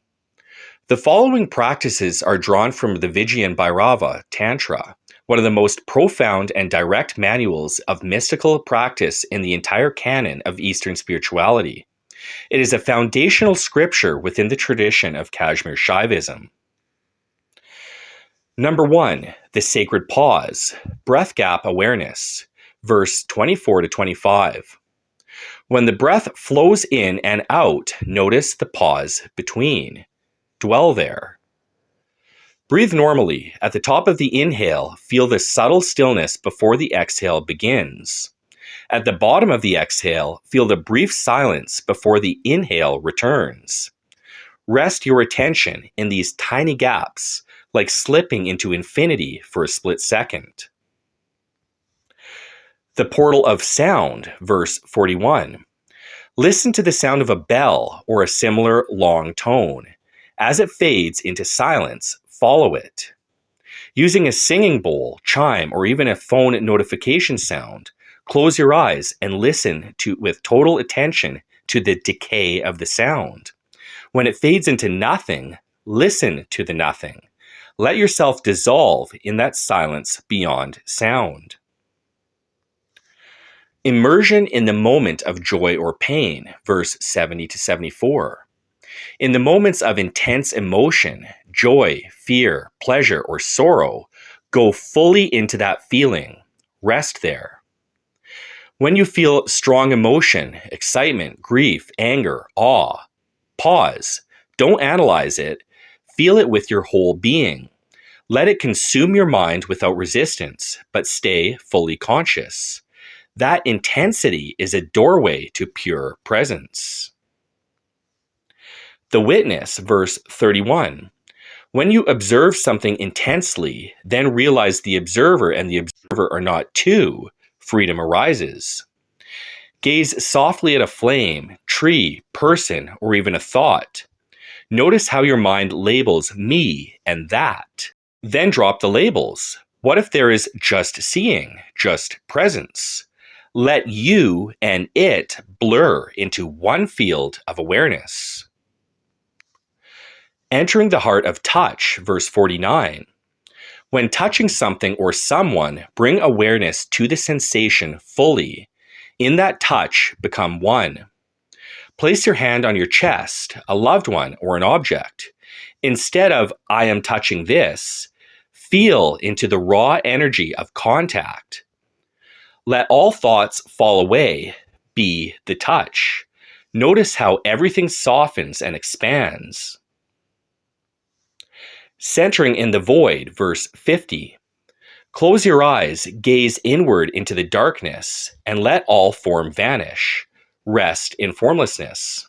The following practices are drawn from the Vijnayan Bhairava, Tantra, one of the most profound and direct manuals of mystical practice in the entire canon of Eastern spirituality. It is a foundational scripture within the tradition of Kashmir Shaivism. Number 1, the sacred pause, breath gap awareness, verse 24 to 25. When the breath flows in and out, notice the pause between. Dwell there. Breathe normally. At the top of the inhale, feel the subtle stillness before the exhale begins. At the bottom of the exhale, feel the brief silence before the inhale returns. Rest your attention in these tiny gaps, like slipping into infinity for a split second. The portal of sound, verse 41. Listen to the sound of a bell or a similar long tone. As it fades into silence, follow it. Using a singing bowl, chime, or even a phone notification sound, close your eyes and listen with total attention to the decay of the sound. When it fades into nothing, listen to the nothing. Let yourself dissolve in that silence beyond sound. Immersion in the moment of joy or pain, verse 70 to 74. In the moments of intense emotion, joy, fear, pleasure, or sorrow, go fully into that feeling. Rest there. When you feel strong emotion, excitement, grief, anger, awe, pause. Don't analyze it. Feel it with your whole being. Let it consume your mind without resistance, but stay fully conscious. That intensity is a doorway to pure presence. The witness, verse 31. When you observe something intensely, then realize the observer and the observer are not two, freedom arises. Gaze softly at a flame, tree, person, or even a thought. Notice how your mind labels me and that. Then drop the labels. What if there is just seeing, just presence? Let you and it blur into one field of awareness. Entering the heart of touch, verse 49. When touching something or someone, bring awareness to the sensation fully. In that touch, become one. Place your hand on your chest, a loved one, or an object. Instead of, I am touching this, feel into the raw energy of contact. Let all thoughts fall away. Be the touch. Notice how everything softens and expands. Centering in the void, verse 50. Close your eyes, gaze inward into the darkness, and let all form vanish. Rest in formlessness.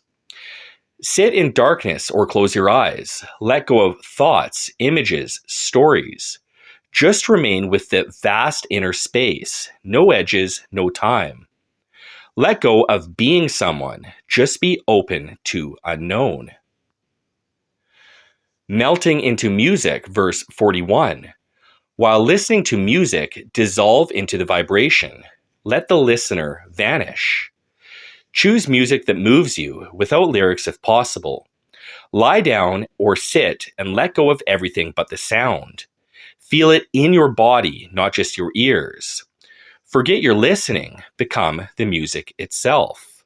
Sit in darkness or close your eyes. Let go of thoughts, images, stories. Just remain with the vast inner space. No edges, no time. Let go of being someone. Just be open to unknown. Melting into music, verse 41. While listening to music, dissolve into the vibration. Let the listener vanish. Choose music that moves you, without lyrics if possible. Lie down or sit and let go of everything but the sound. Feel it in your body, not just your ears. Forget your listening, become the music itself.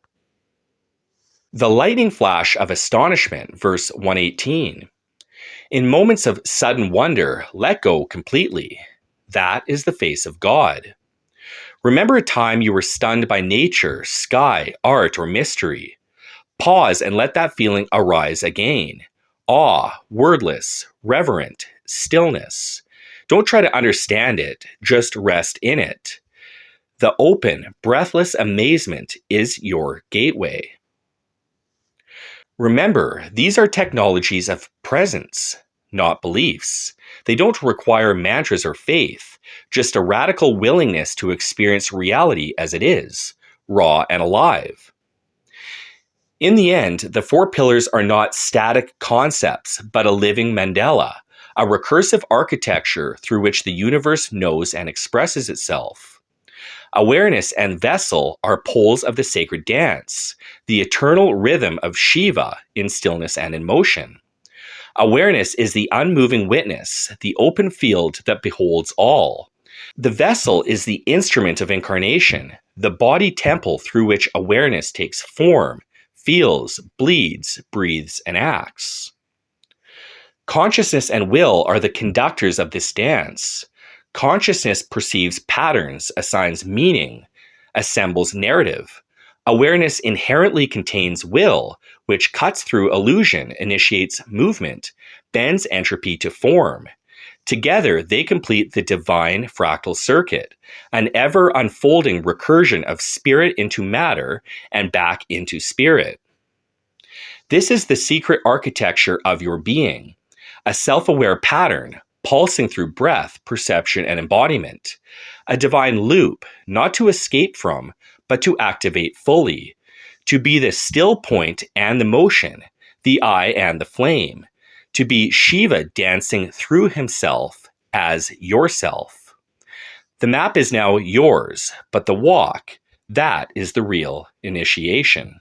The lightning flash of astonishment, verse 118. In moments of sudden wonder, let go completely. That is the face of God. Remember a time you were stunned by nature, sky, art, or mystery. Pause and let that feeling arise again. Awe, wordless, reverent, stillness. Don't try to understand it, just rest in it. The open, breathless amazement is your gateway. Remember, these are technologies of presence, not beliefs. They don't require mantras or faith, just a radical willingness to experience reality as it is, raw and alive. In the end, the four pillars are not static concepts, but a living mandala, a recursive architecture through which the universe knows and expresses itself. Awareness and vessel are poles of the sacred dance, the eternal rhythm of Shiva in stillness and in motion. Awareness is the unmoving witness, the open field that beholds all. The vessel is the instrument of incarnation, the body temple through which awareness takes form, feels, bleeds, breathes, and acts. Consciousness and will are the conductors of this dance. Consciousness perceives patterns, assigns meaning, assembles narrative. Awareness inherently contains will, which cuts through illusion, initiates movement, bends entropy to form. Together, they complete the divine fractal circuit, an ever-unfolding recursion of spirit into matter and back into spirit. This is the secret architecture of your being, a self-aware pattern, pulsing through breath, perception, and embodiment. A divine loop, not to escape from, but to activate fully. To be the still point and the motion, the eye and the flame. To be Shiva dancing through himself as yourself. The map is now yours, but the walk, that is the real initiation.